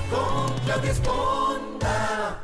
con Claudia Esponda.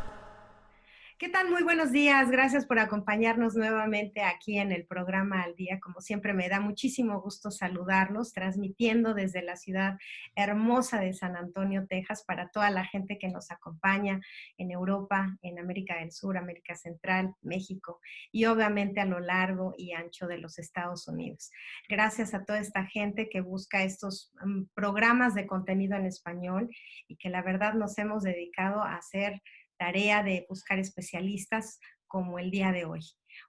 ¿Qué tal? Muy buenos días. Gracias por acompañarnos nuevamente aquí en el programa Al Día. Como siempre, me da muchísimo gusto saludarlos, transmitiendo desde la ciudad hermosa de San Antonio, Texas, para toda la gente que nos acompaña en Europa, en América del Sur, América Central, México y obviamente a lo largo y ancho de los Estados Unidos. Gracias a toda esta gente que busca estos programas de contenido en español y que la verdad nos hemos dedicado a hacer tarea de buscar especialistas como el día de hoy.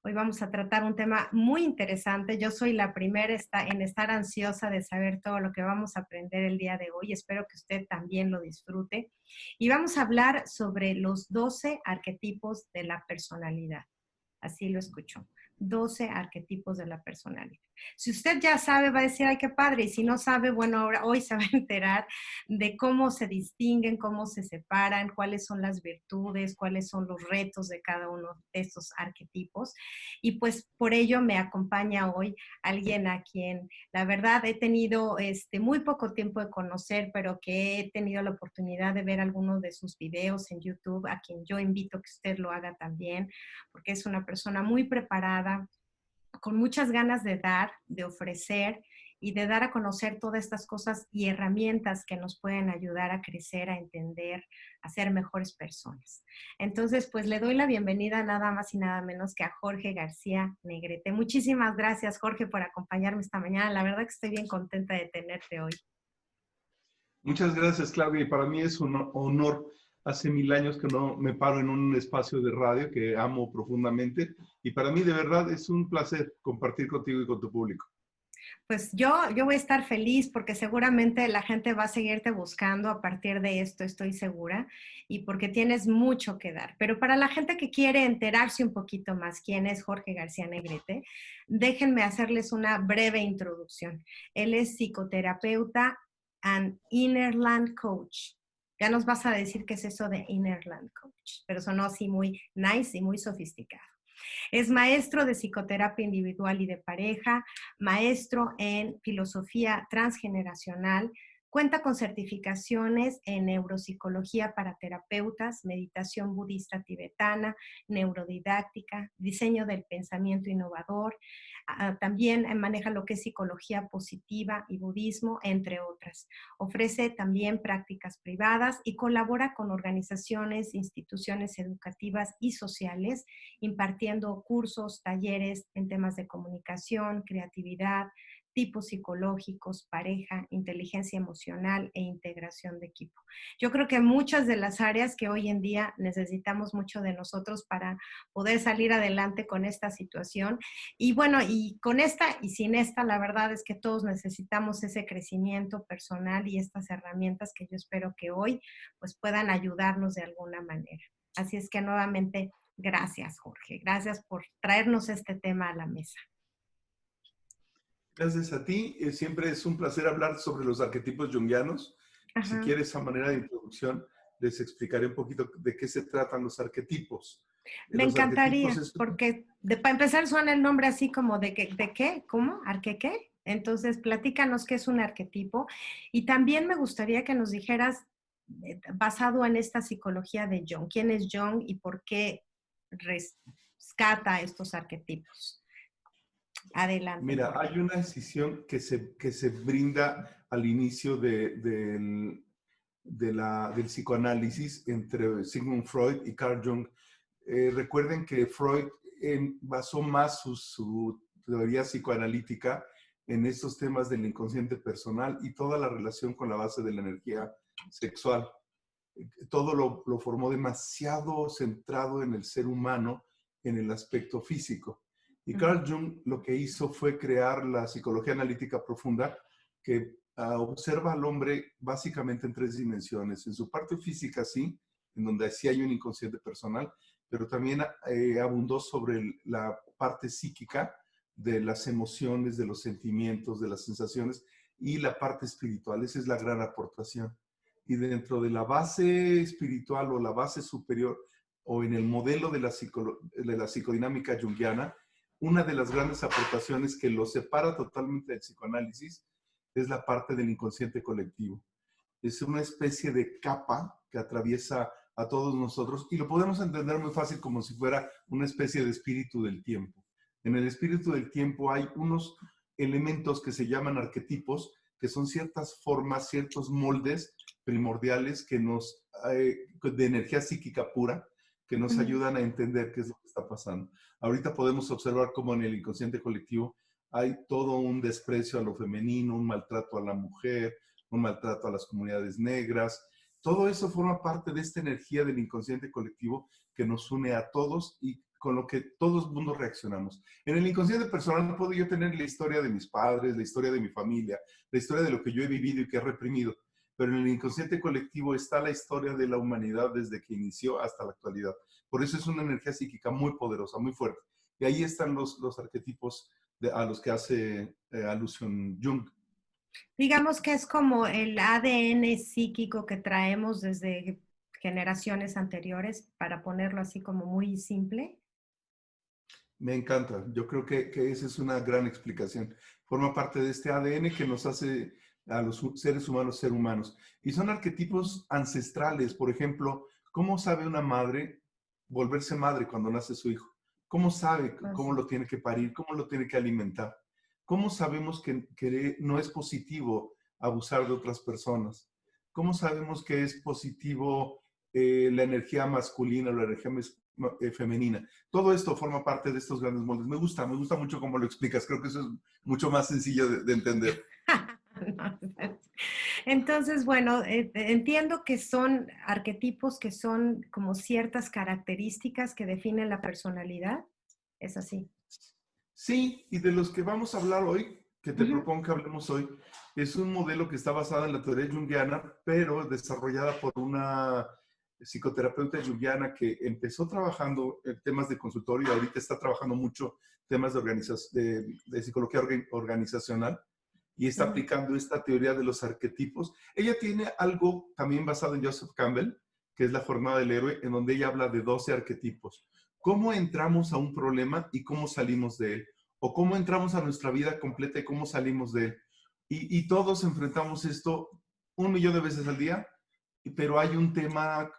Hoy vamos a tratar un tema muy interesante. Yo soy la primera en estar ansiosa de saber todo lo que vamos a aprender el día de hoy. Espero que usted también lo disfrute. Y vamos a hablar sobre los 12 arquetipos de la personalidad. Así lo escuchó. 12 arquetipos de la personalidad. Si usted ya sabe, va a decir, ay, qué padre. Y si no sabe, bueno, ahora hoy se va a enterar de cómo se distinguen, cómo se separan, cuáles son las virtudes, cuáles son los retos de cada uno de estos arquetipos. Y pues por ello me acompaña hoy alguien a quien la verdad he tenido muy poco tiempo de conocer, pero que he tenido la oportunidad de ver algunos de sus videos en YouTube, a quien yo invito que usted lo haga también, porque es una persona muy preparada, con muchas ganas de dar, de ofrecer y de dar a conocer todas estas cosas y herramientas que nos pueden ayudar a crecer, a entender, a ser mejores personas. Entonces, pues le doy la bienvenida nada más y nada menos que a Jorge García Negrete. Muchísimas gracias, Jorge, por acompañarme esta mañana. La verdad que estoy bien contenta de tenerte hoy. Muchas gracias, Claudia. Y para mí es un honor. Hace 1000 años que no me paro en un espacio de radio que amo profundamente. Y para mí, de verdad, es un placer compartir contigo y con tu público. Pues yo voy a estar feliz porque seguramente la gente va a seguirte buscando a partir de esto, estoy segura, y porque tienes mucho que dar. Pero para la gente que quiere enterarse un poquito más quién es Jorge García Negrete, déjenme hacerles una breve introducción. Él es psicoterapeuta and Innerland Coach. Ya nos vas a decir qué es eso de Innerland Coach, pero sonó así muy nice y muy sofisticado. Es maestro de psicoterapia individual y de pareja, maestro en filosofía transgeneracional, cuenta con certificaciones en neuropsicología para terapeutas, meditación budista tibetana, neurodidáctica, diseño del pensamiento innovador, también maneja lo que es psicología positiva y budismo, entre otras. Ofrece también prácticas privadas y colabora con organizaciones, instituciones educativas y sociales, impartiendo cursos, talleres en temas de comunicación, creatividad, tipos psicológicos, pareja, inteligencia emocional e integración de equipo. Yo creo que muchas de las áreas que hoy en día necesitamos mucho de nosotros para poder salir adelante con esta situación. Y bueno, y con esta y sin esta, la verdad es que todos necesitamos ese crecimiento personal y estas herramientas que yo espero que hoy pues puedan ayudarnos de alguna manera. Así es que nuevamente, gracias, Jorge. Gracias por traernos este tema a la mesa. Gracias a ti. Siempre es un placer hablar sobre los arquetipos junguianos. Ajá. Si quieres, a manera de introducción, les explicaré un poquito de qué se tratan los arquetipos. Me Los encantaría, arquetipos porque para empezar suena el nombre así como de qué, ¿cómo? ¿Arque qué? Entonces, platícanos qué es un arquetipo. Y también me gustaría que nos dijeras, basado en esta psicología de Jung, ¿quién es Jung y por qué rescata estos arquetipos? Adelante. Mira, hay una decisión que se brinda al inicio del psicoanálisis entre Sigmund Freud y Carl Jung. Recuerden que Freud basó más su teoría psicoanalítica en estos temas del inconsciente personal y toda la relación con la base de la energía sexual. Todo lo formó demasiado centrado en el ser humano, en el aspecto físico. Y Carl Jung lo que hizo fue crear la psicología analítica profunda que observa al hombre básicamente en 3 dimensiones. En su parte física, sí, en donde sí hay un inconsciente personal, pero también abundó sobre la parte psíquica de las emociones, de los sentimientos, de las sensaciones y la parte espiritual. Esa es la gran aportación. Y dentro de la base espiritual o la base superior o en el modelo de la psicodinámica junguiana, una de las grandes aportaciones que lo separa totalmente del psicoanálisis es la parte del inconsciente colectivo. Es una especie de capa que atraviesa a todos nosotros y lo podemos entender muy fácil como si fuera una especie de espíritu del tiempo. En el espíritu del tiempo hay unos elementos que se llaman arquetipos, que son ciertas formas, ciertos moldes primordiales que de energía psíquica pura, que nos ayudan a entender qué es lo que está pasando. Ahorita podemos observar cómo en el inconsciente colectivo hay todo un desprecio a lo femenino, un maltrato a la mujer, un maltrato a las comunidades negras. Todo eso forma parte de esta energía del inconsciente colectivo que nos une a todos y con lo que todo el mundo reaccionamos. En el inconsciente personal no puedo yo tener la historia de mis padres, la historia de mi familia, la historia de lo que yo he vivido y que he reprimido, pero en el inconsciente colectivo está la historia de la humanidad desde que inició hasta la actualidad. Por eso es una energía psíquica muy poderosa, muy fuerte. Y ahí están los arquetipos a los que hace alusión Jung. Digamos que es como el ADN psíquico que traemos desde generaciones anteriores, para ponerlo así como muy simple. Me encanta. Yo creo que esa es una gran explicación. Forma parte de este ADN que nos hace a los seres humanos ser humanos. Y son arquetipos ancestrales. Por ejemplo, ¿cómo sabe una madre volverse madre cuando nace su hijo? ¿Cómo sabe cómo lo tiene que parir? ¿Cómo lo tiene que alimentar? ¿Cómo sabemos que no es positivo abusar de otras personas? ¿Cómo sabemos que es positivo la energía masculina o la energía femenina? Todo esto forma parte de estos grandes moldes. Me gusta mucho cómo lo explicas. Creo que eso es mucho más sencillo de entender. Entonces, bueno, entiendo que son arquetipos que son como ciertas características que definen la personalidad. ¿Es así? Sí, y de los que vamos a hablar hoy, que te propongo que hablemos hoy, es un modelo que está basado en la teoría junguiana, pero desarrollada por una psicoterapeuta junguiana que empezó trabajando en temas de consultorio y ahorita está trabajando mucho temas de psicología organizacional y está aplicando esta teoría de los arquetipos. Ella tiene algo también basado en Joseph Campbell, que es la jornada del héroe, en donde ella habla de 12 arquetipos. ¿Cómo entramos a un problema y cómo salimos de él? O cómo entramos a nuestra vida completa y cómo salimos de él. Y todos enfrentamos esto 1.000.000 de veces al día, pero hay un tema,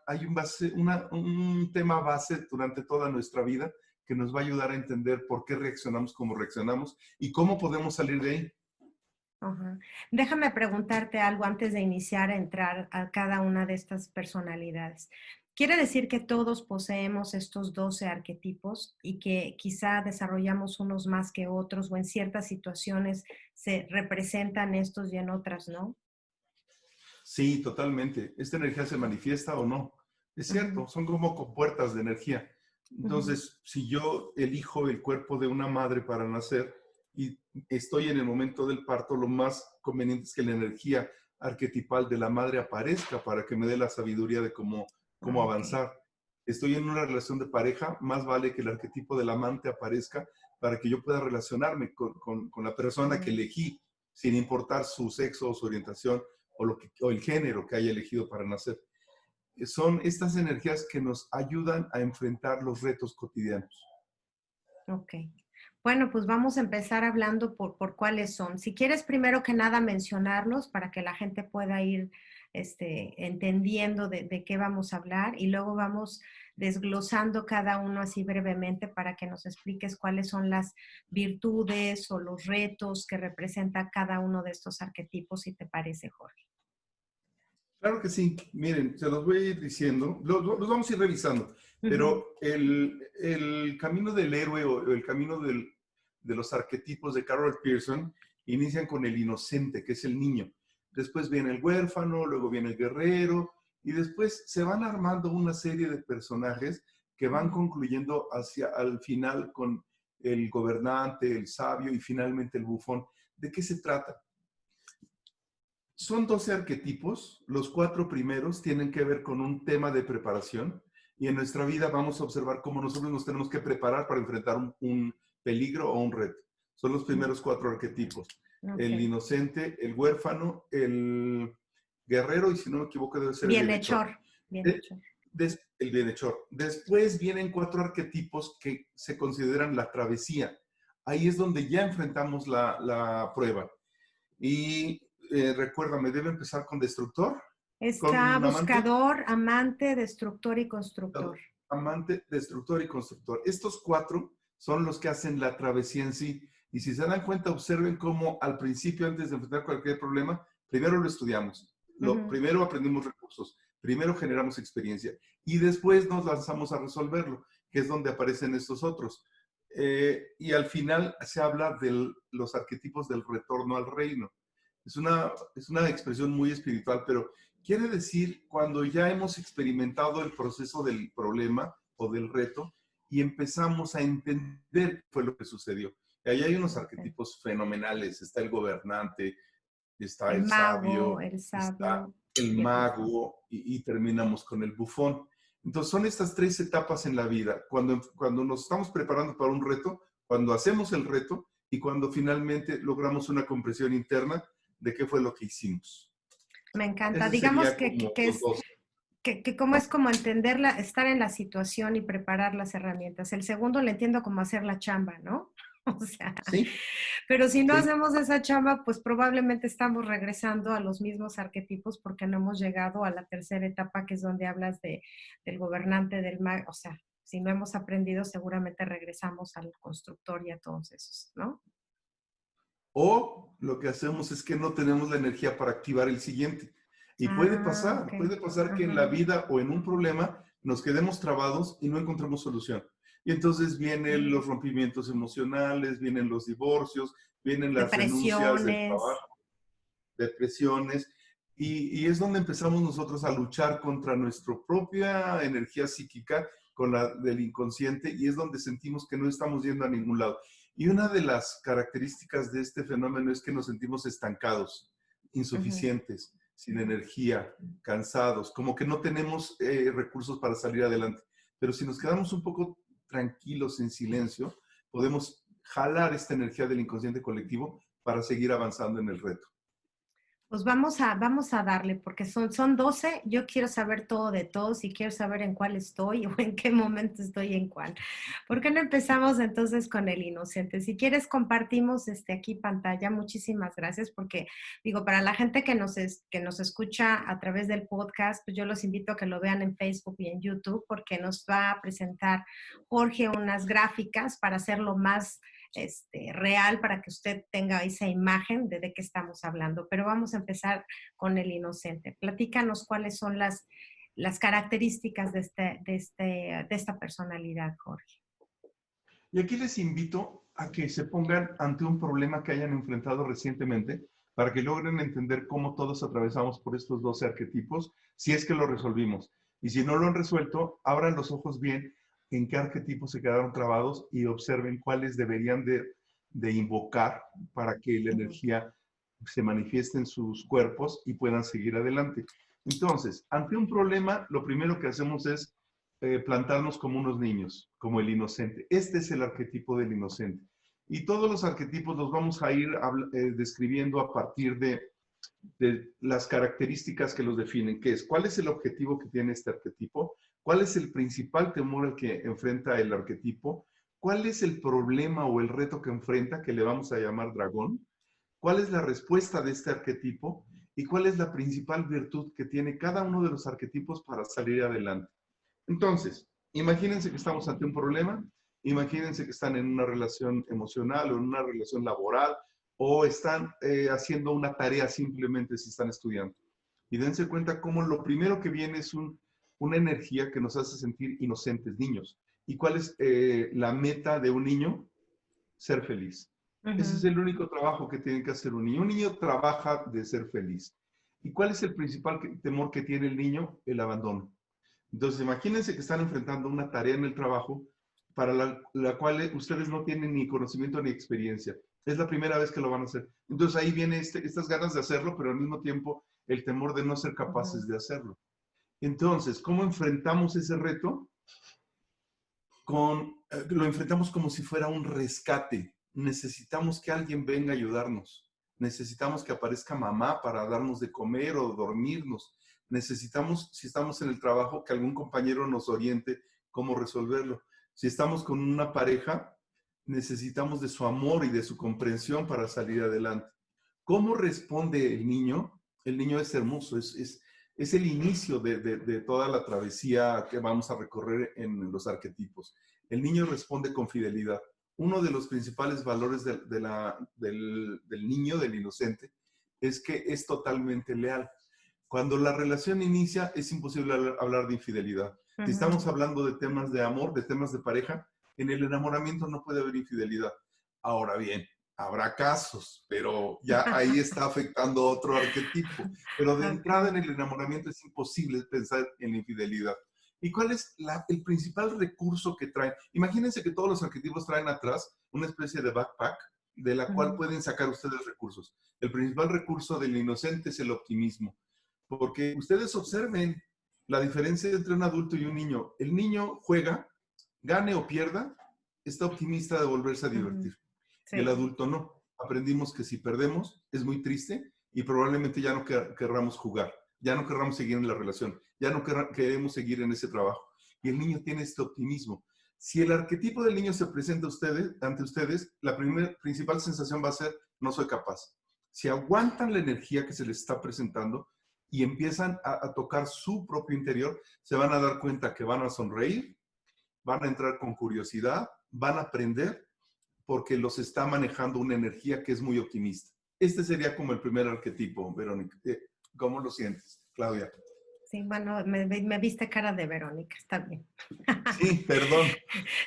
un tema base durante toda nuestra vida que nos va a ayudar a entender por qué reaccionamos como reaccionamos y cómo podemos salir de ahí. Ajá. Déjame preguntarte algo antes de iniciar a entrar a cada una de estas personalidades. ¿Quiere decir que todos poseemos estos 12 arquetipos y que quizá desarrollamos unos más que otros o en ciertas situaciones se representan estos y en otras no? Sí, totalmente. Esta energía se manifiesta o no. Es cierto, son como compuertas de energía. Entonces, si yo elijo el cuerpo de una madre para nacer y estoy en el momento del parto, lo más conveniente es que la energía arquetipal de la madre aparezca para que me dé la sabiduría de cómo avanzar. Estoy en una relación de pareja, más vale que el arquetipo del amante aparezca para que yo pueda relacionarme con la persona que elegí, sin importar su sexo o su orientación o el género que haya elegido para nacer. Son estas energías que nos ayudan a enfrentar los retos cotidianos. Ok. Bueno, pues vamos a empezar hablando por cuáles son. Si quieres, primero que nada, mencionarlos para que la gente pueda ir entendiendo de qué vamos a hablar y luego vamos desglosando cada uno así brevemente para que nos expliques cuáles son las virtudes o los retos que representa cada uno de estos arquetipos, si te parece, Jorge. Claro que sí. Miren, se los voy a ir diciendo, los vamos a ir revisando, pero el camino del héroe o el camino de los arquetipos de Carol Pearson inician con el inocente, que es el niño. Después viene el huérfano, luego viene el guerrero, y después se van armando una serie de personajes que van concluyendo hacia al final con el gobernante, el sabio y finalmente el bufón. ¿De qué se trata? Son 12 arquetipos, los 4 primeros tienen que ver con un tema de preparación y en nuestra vida vamos a observar cómo nosotros nos tenemos que preparar para enfrentar un peligro o un reto. Son los primeros 4 arquetipos. Okay. El inocente, el huérfano, el guerrero y si no me equivoco debe ser el bienhechor. El bienhechor. Después vienen 4 arquetipos que se consideran la travesía. Ahí es donde ya enfrentamos la prueba. Y recuérdame, debe empezar con destructor. Está con amante, buscador, amante, destructor y constructor. amante, destructor y constructor. Estos cuatro son los que hacen la travesía en sí. Y si se dan cuenta, observen cómo al principio, antes de enfrentar cualquier problema, primero lo estudiamos, Ujú. primero aprendimos recursos, primero generamos experiencia y después nos lanzamos a resolverlo, que es donde aparecen estos otros. Y al final se habla de los arquetipos del retorno al reino. Es una expresión muy espiritual, pero quiere decir cuando ya hemos experimentado el proceso del problema o del reto y empezamos a entender qué fue lo que sucedió. Y ahí hay unos Ok. arquetipos fenomenales. Está el gobernante, está El el mago, sabio, el está sabio el y el bufón. mago y terminamos con el bufón. Entonces son estas tres etapas en la vida. Cuando nos estamos preparando para un reto, cuando hacemos el reto y cuando finalmente logramos una comprensión interna de qué fue lo que hicimos. Me encanta. Ese Digamos sería como que los es dos. que cómo es como entenderla, estar en la situación y preparar las herramientas. El segundo le entiendo como hacer la chamba, ¿no? O sea, Sí, pero si no sí. hacemos esa chamba, pues probablemente estamos regresando a los mismos arquetipos porque no hemos llegado a la tercera etapa, que es donde hablas del gobernante, del mago. O sea, si no hemos aprendido, seguramente regresamos al constructor y a todos esos, ¿no? O lo que hacemos es que no tenemos la energía para activar el siguiente. Y Ah, ok. puede pasar que en la Ajá. vida o en un problema nos quedemos trabados y no encontremos solución. Y entonces vienen Mm. los rompimientos emocionales, vienen los divorcios, vienen las renuncias del Depresiones. trabajo, depresiones, y es donde empezamos nosotros a luchar contra nuestra propia energía psíquica, con la del inconsciente, y es donde sentimos que no estamos yendo a ningún lado. Y una de las características de este fenómeno es que nos sentimos estancados, Ujú, insuficientes, sin ujú. energía, cansados, como que no tenemos recursos para salir adelante. Pero si nos quedamos un poco tranquilos, en silencio, podemos jalar esta energía del inconsciente colectivo para seguir avanzando en el reto. Pues vamos a darle, porque son 12. Yo quiero saber todo de todos y quiero saber en cuál estoy o en qué momento estoy en cuál. ¿Por qué no empezamos entonces con el inocente? Si quieres, compartimos aquí pantalla. Muchísimas gracias, porque digo, para la gente que nos escucha a través del podcast, pues yo los invito a que lo vean en Facebook y en YouTube, porque nos va a presentar Jorge unas gráficas para hacerlo más real, para que usted tenga esa imagen de qué estamos hablando. Pero vamos a empezar con el inocente. Platícanos cuáles son las características de esta personalidad, Jorge. Y aquí les invito a que se pongan ante un problema que hayan enfrentado recientemente para que logren entender cómo todos atravesamos por estos 12 arquetipos, si es que lo resolvimos. Y si no lo han resuelto, abran los ojos bien en qué arquetipos se quedaron trabados y observen cuáles deberían de invocar para que la Ujú. energía se manifieste en sus cuerpos y puedan seguir adelante. Entonces, ante un problema, lo primero que hacemos es plantarnos como unos niños, como el inocente. Este es el arquetipo del inocente. Y todos los arquetipos los vamos a ir describiendo a partir de las características que los definen, que es cuál es el objetivo que tiene este arquetipo, cuál es el principal temor al que enfrenta el arquetipo, cuál es el problema o el reto que enfrenta, que le vamos a llamar dragón, cuál es la respuesta de este arquetipo y cuál es la principal virtud que tiene cada uno de los arquetipos para salir adelante. Entonces, imagínense que estamos ante un problema, imagínense que están en una relación emocional o en una relación laboral o están haciendo una tarea simplemente si están estudiando. Y dense cuenta cómo lo primero que viene es una energía que nos hace sentir inocentes, niños. ¿Y cuál es la meta de un niño? Ser feliz. Ese es Ujú. el único trabajo que tiene que hacer un niño. Un niño trabaja de ser feliz. ¿Y cuál es el principal temor que tiene el niño? El abandono. Entonces, imagínense que están enfrentando una tarea en el trabajo para la cual ustedes no tienen ni conocimiento ni experiencia. Es la primera vez que lo van a hacer. Entonces ahí viene estas ganas de hacerlo, pero al mismo tiempo el temor de no ser Ujú. capaces de hacerlo. Entonces, ¿cómo enfrentamos ese reto? Lo enfrentamos como si fuera un rescate. Necesitamos que alguien venga a ayudarnos. Necesitamos que aparezca mamá para darnos de comer o dormirnos. Necesitamos, si estamos en el trabajo, que algún compañero nos oriente cómo resolverlo. Si estamos con una pareja, necesitamos de su amor y de su comprensión para salir adelante. ¿Cómo responde el niño? El niño es hermoso, Es el inicio de toda la travesía que vamos a recorrer en los arquetipos. El niño responde con fidelidad. Uno de los principales valores del niño, del inocente, es que es totalmente leal. Cuando la relación inicia, es imposible hablar de infidelidad. Si estamos hablando de temas de amor, de temas de pareja, en el enamoramiento no puede haber infidelidad. Ahora bien, habrá casos, pero ya ahí está afectando otro arquetipo. Pero de entrada en el enamoramiento es imposible pensar en la infidelidad. ¿Y cuál es el principal recurso que traen? Imagínense que todos los arquetipos traen atrás una especie de backpack de la cual pueden sacar ustedes recursos. El principal recurso del inocente es el optimismo. Porque ustedes observen la diferencia entre un adulto y un niño. El niño juega, gane o pierda, está optimista de volverse a divertir. Sí. Y el adulto no. Aprendimos que si perdemos es muy triste y probablemente ya no querramos jugar, ya no querramos seguir en la relación, ya no queremos seguir en ese trabajo. Y el niño tiene este optimismo. Si el arquetipo del niño se presenta ante ustedes, la principal sensación va a ser, no soy capaz. Si aguantan la energía que se les está presentando y empiezan a tocar su propio interior, se van a dar cuenta que van a sonreír, van a entrar con curiosidad, van a aprender, porque los está manejando una energía que es muy optimista. Este sería como el primer arquetipo, Verónica. ¿Cómo lo sientes, Claudia? Sí, bueno, me viste cara de Verónica, está bien. Sí, perdón.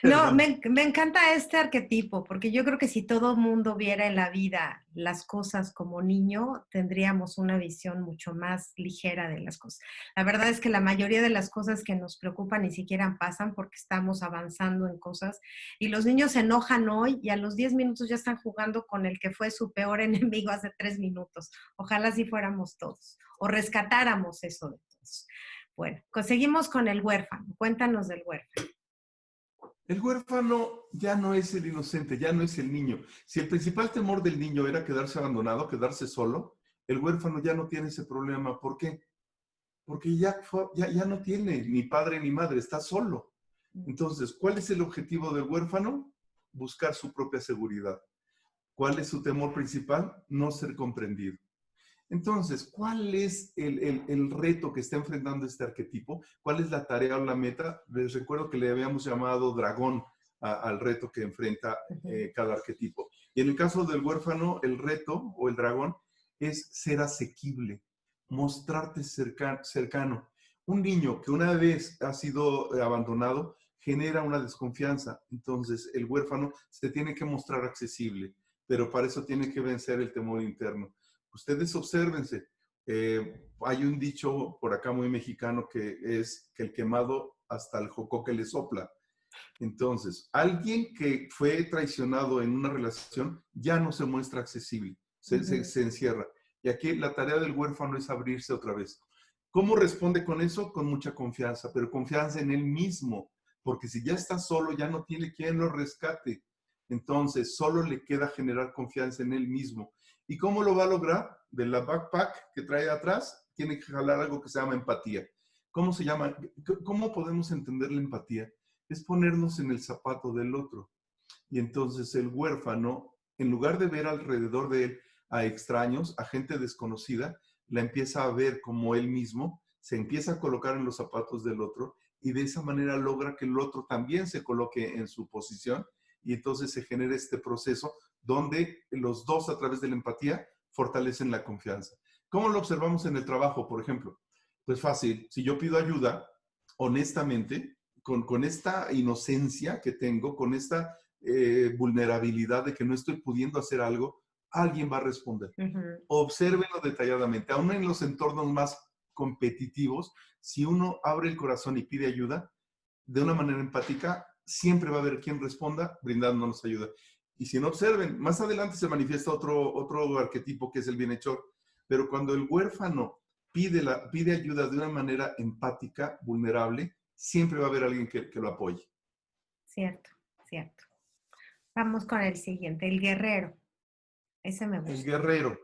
No, me encanta este arquetipo, porque yo creo que si todo el mundo viera en la vida las cosas como niño, tendríamos una visión mucho más ligera de las cosas. La verdad es que la mayoría de las cosas que nos preocupan ni siquiera pasan porque estamos avanzando en cosas y los niños se enojan hoy y a los 10 minutos ya están jugando con el que fue su peor enemigo hace 3 minutos. Ojalá así fuéramos todos o rescatáramos eso de todos. Bueno, seguimos con el huérfano. Cuéntanos del huérfano. El huérfano ya no es el inocente, ya no es el niño. Si el principal temor del niño era quedarse abandonado, quedarse solo, el huérfano ya no tiene ese problema. ¿Por qué? Porque ya no tiene ni padre ni madre, está solo. Entonces, ¿cuál es el objetivo del huérfano? Buscar su propia seguridad. ¿Cuál es su temor principal? No ser comprendido. Entonces, ¿cuál es el reto que está enfrentando este arquetipo? ¿Cuál es la tarea o la meta? Les recuerdo que le habíamos llamado dragón al reto que enfrenta cada arquetipo. Y en el caso del huérfano, el reto o el dragón es ser asequible, mostrarte cercano. Un niño que una vez ha sido abandonado genera una desconfianza. Entonces, el huérfano se tiene que mostrar accesible, pero para eso tiene que vencer el temor interno. Ustedes obsérvense, hay un dicho por acá muy mexicano que es que el quemado hasta el jocoque le sopla. Entonces, alguien que fue traicionado en una relación ya no se muestra accesible, se encierra. Y aquí la tarea del huérfano es abrirse otra vez. ¿Cómo responde con eso? Con mucha confianza, pero confianza en él mismo, porque si ya está solo, ya no tiene quien lo rescate. Entonces, solo le queda generar confianza en él mismo. ¿Y cómo lo va a lograr? De la backpack que trae atrás, tiene que jalar algo que se llama empatía. ¿Cómo se llama? ¿Cómo podemos entender la empatía? Es ponernos en el zapato del otro. Y entonces el huérfano, en lugar de ver alrededor de él a extraños, a gente desconocida, la empieza a ver como él mismo, se empieza a colocar en los zapatos del otro y de esa manera logra que el otro también se coloque en su posición y entonces se genera este proceso donde los dos a través de la empatía fortalecen la confianza. ¿Cómo lo observamos en el trabajo, por ejemplo? Pues fácil, si yo pido ayuda, honestamente, con esta inocencia que tengo, con esta vulnerabilidad de que no estoy pudiendo hacer algo, alguien va a responder. Obsérvenlo detalladamente. Aún en los entornos más competitivos, si uno abre el corazón y pide ayuda, de una manera empática, siempre va a haber quien responda brindándonos ayuda. Y si no observen, más adelante se manifiesta otro arquetipo que es el bienhechor. Pero cuando el huérfano pide ayuda de una manera empática, vulnerable, siempre va a haber alguien que lo apoye. Cierto, cierto. Vamos con el siguiente, el guerrero. Ese me gusta. El guerrero.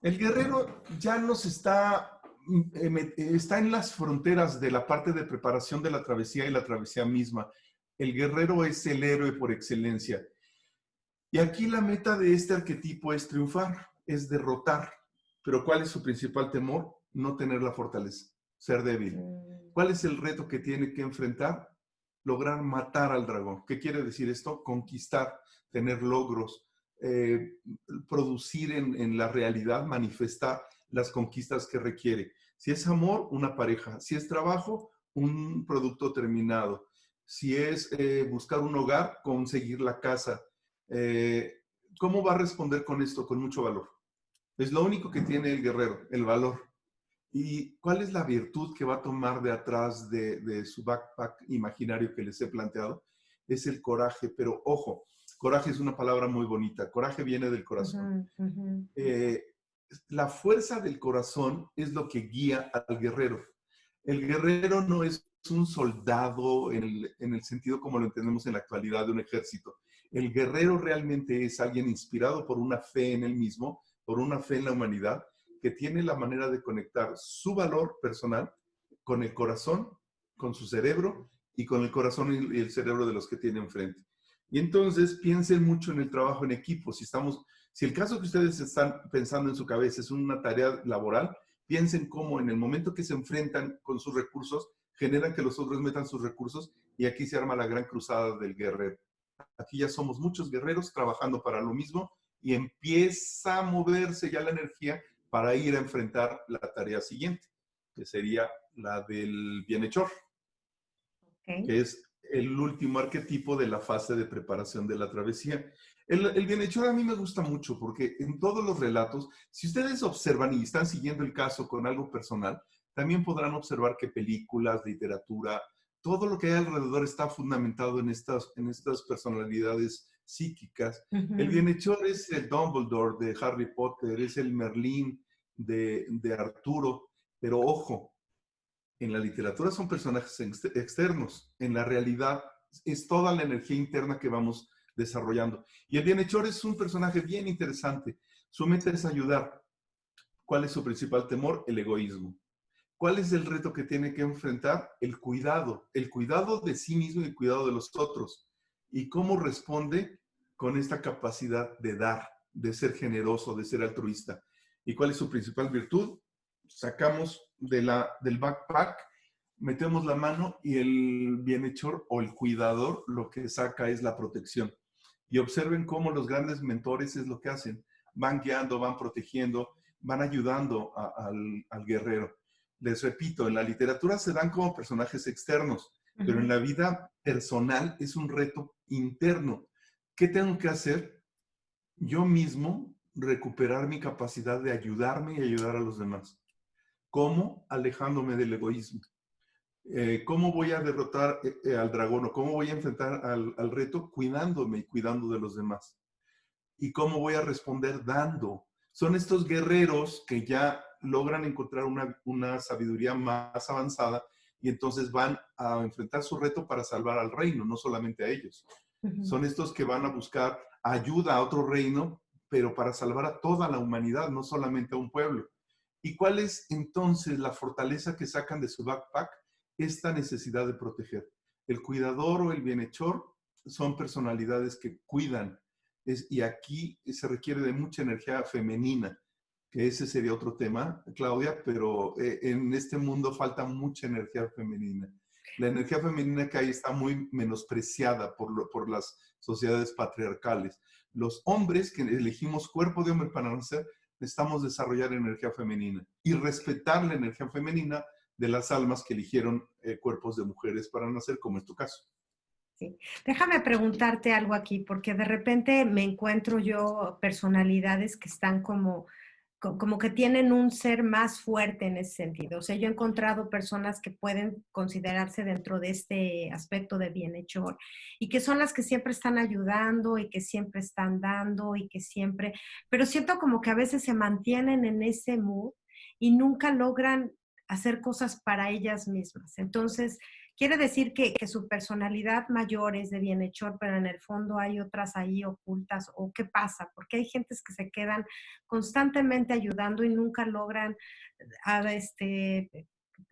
El guerrero ya está en las fronteras de la parte de preparación de la travesía y la travesía misma. El guerrero es el héroe por excelencia. Y aquí la meta de este arquetipo es triunfar, es derrotar. Pero ¿cuál es su principal temor? no tener la fortaleza, ser débil. ¿Cuál es el reto que tiene que enfrentar? Lograr matar al dragón. ¿Qué quiere decir esto? Conquistar, tener logros, producir en la realidad, manifestar las conquistas que requiere. Si es amor, una pareja. Si es trabajo, un producto terminado. Si es buscar un hogar, conseguir la casa. ¿Cómo va a responder con esto? Con mucho valor. Es lo único que tiene el guerrero, el valor. ¿Y cuál es la virtud que va a tomar de atrás de su backpack imaginario que les he planteado? Es el coraje, pero ojo, coraje es una palabra muy bonita. Coraje viene del corazón. La fuerza del corazón es lo que guía al guerrero. El guerrero no es un soldado en el sentido como lo entendemos en la actualidad de un ejército. El guerrero realmente es alguien inspirado por una fe en él mismo, por una fe en la humanidad, que tiene la manera de conectar su valor personal con el corazón, con su cerebro y con el corazón y el cerebro de los que tiene enfrente. Y entonces piensen mucho en el trabajo en equipo. Si el caso que ustedes están pensando en su cabeza es una tarea laboral, piensen cómo en el momento que se enfrentan con sus recursos, generan que los otros metan sus recursos y aquí se arma la gran cruzada del guerrero. Aquí ya somos muchos guerreros trabajando para lo mismo y empieza a moverse ya la energía para ir a enfrentar la tarea siguiente, que sería la del bienhechor, que es el último arquetipo de la fase de preparación de la travesía. El bienhechor a mí me gusta mucho porque en todos los relatos, si ustedes observan y están siguiendo el caso con algo personal, también podrán observar que películas, literatura, todo lo que hay alrededor está fundamentado en estas personalidades psíquicas. El bienhechor es el Dumbledore de Harry Potter, es el Merlín de Arturo, pero ojo, en la literatura son personajes externos, en la realidad es toda la energía interna que vamos desarrollando. Y el bienhechor es un personaje bien interesante. Su meta es ayudar. ¿Cuál es su principal temor? El egoísmo. ¿Cuál es el reto que tiene que enfrentar? El cuidado de sí mismo y el cuidado de los otros. ¿Y cómo responde? Con esta capacidad de dar, de ser generoso, de ser altruista. ¿Y cuál es su principal virtud? Sacamos del backpack, metemos la mano y el bienhechor o el cuidador lo que saca es la protección. Y observen cómo los grandes mentores es lo que hacen. Van guiando, van protegiendo, van ayudando al guerrero. Les repito, en la literatura se dan como personajes externos, pero en la vida personal es un reto interno. ¿Qué tengo que hacer? Yo mismo recuperar mi capacidad de ayudarme y ayudar a los demás. ¿Cómo? Alejándome del egoísmo. ¿Cómo voy a derrotar al dragón o cómo voy a enfrentar al reto? Cuidándome y cuidando de los demás. ¿Y cómo voy a responder? Dando. Son estos guerreros que ya logran encontrar una sabiduría más avanzada y entonces van a enfrentar su reto para salvar al reino, no solamente a ellos. Son estos que van a buscar ayuda a otro reino, pero para salvar a toda la humanidad, no solamente a un pueblo. ¿Y cuál es entonces la fortaleza que sacan de su backpack? Esta necesidad de proteger. El cuidador o el bienhechor son personalidades que cuidan. Y aquí se requiere de mucha energía femenina, que ese sería otro tema, Claudia, pero en este mundo falta mucha energía femenina. La energía femenina que hay está muy menospreciada por las sociedades patriarcales. Los hombres que elegimos cuerpo de hombre para nacer, necesitamos desarrollar energía femenina y respetar la energía femenina de las almas que eligieron cuerpos de mujeres para nacer, como es tu caso. Sí. Déjame preguntarte algo aquí, porque de repente me encuentro yo personalidades que están como que tienen un ser más fuerte en ese sentido. O sea, yo he encontrado personas que pueden considerarse dentro de este aspecto de bienhechor y que son las que siempre están ayudando y que siempre están dando y que siempre, pero siento como que a veces se mantienen en ese mood y nunca logran hacer cosas para ellas mismas. Entonces, quiere decir que su personalidad mayor es de bienhechor, pero en el fondo hay otras ahí ocultas, ¿o qué pasa? Porque hay gentes que se quedan constantemente ayudando y nunca logran,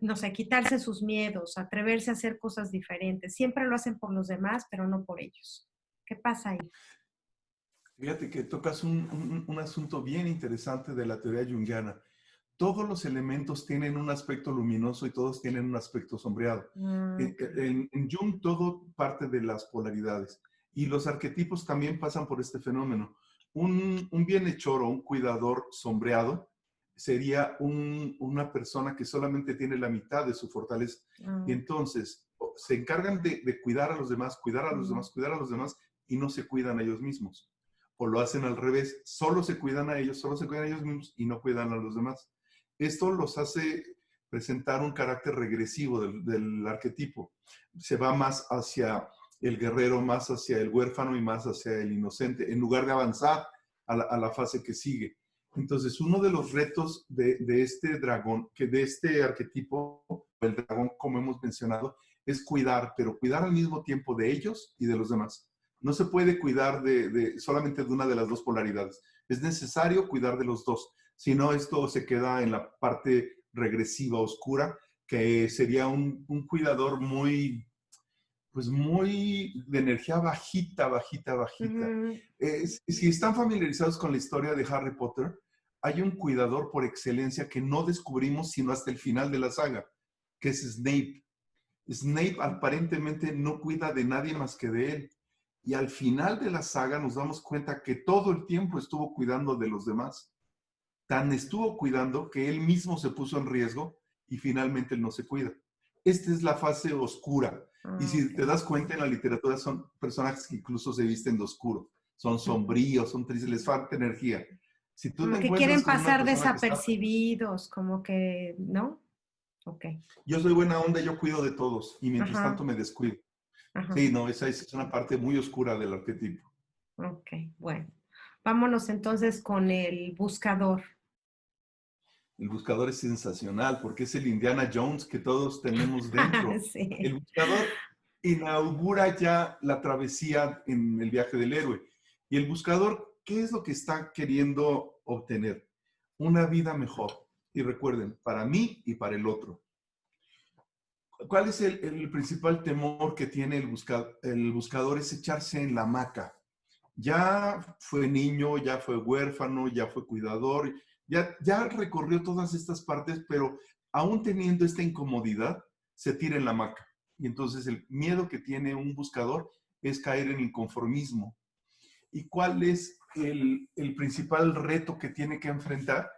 no sé, quitarse sus miedos, atreverse a hacer cosas diferentes. Siempre lo hacen por los demás, pero no por ellos. ¿Qué pasa ahí? Fíjate que tocas un asunto bien interesante de la teoría junguiana. todos los elementos tienen un aspecto luminoso y todos tienen un aspecto sombreado. En Jung todo parte de las polaridades y los arquetipos también pasan por este fenómeno. Un bienhechor o un cuidador sombreado sería una persona que solamente tiene la mitad de su fortaleza y entonces se encargan de cuidar a los demás, cuidar a los demás, cuidar a los demás y no se cuidan a ellos mismos. O lo hacen al revés, solo se cuidan a ellos mismos y no cuidan a los demás. Esto los hace presentar un carácter regresivo del arquetipo. Se va más hacia el guerrero, más hacia el huérfano y más hacia el inocente, en lugar de avanzar a la fase que sigue. Entonces, uno de los retos de este dragón, de este arquetipo, el dragón, como hemos mencionado, es cuidar, pero cuidar al mismo tiempo de ellos y de los demás. No se puede cuidar solamente de una de las dos polaridades. Es necesario cuidar de los dos. Si no, esto se queda en la parte regresiva, oscura, que sería un cuidador muy de energía bajita, bajita, bajita. Si están familiarizados con la historia de Harry Potter, hay un cuidador por excelencia que no descubrimos sino hasta el final de la saga, que es Snape. Snape aparentemente no cuida de nadie más que de él. Y al final de la saga nos damos cuenta que todo el tiempo estuvo cuidando de los demás. Tan estuvo cuidando que él mismo se puso en riesgo y finalmente él no se cuida. Esta es la fase oscura. Y si te das cuenta, en la literatura son personajes que incluso se visten de oscuro. Son sombríos, son tristes, les falta energía. Si tú Como te que encuentras quieren con una pasar persona desapercibidos, como que, ¿no? Ok. yo soy buena onda, yo cuido de todos y mientras Ajá, tanto me descuido. ajá. Sí, no, esa es una parte muy oscura del arquetipo. Ok, bueno. Vámonos entonces con el buscador. El buscador es sensacional porque es el Indiana Jones que todos tenemos dentro. Sí. El buscador inaugura ya la travesía en el viaje del héroe. Y el buscador, ¿qué es lo que está queriendo obtener? Una vida mejor. Y recuerden, para mí y para el otro. ¿Cuál es el principal temor que tiene el buscador? Es echarse en la hamaca. Ya fue niño, ya fue huérfano, ya fue cuidador, ya recorrió todas estas partes, pero aún teniendo esta incomodidad, se tira en la hamaca. Y entonces el miedo que tiene un buscador es caer en inconformismo. ¿Y cuál es el principal reto que tiene que enfrentar?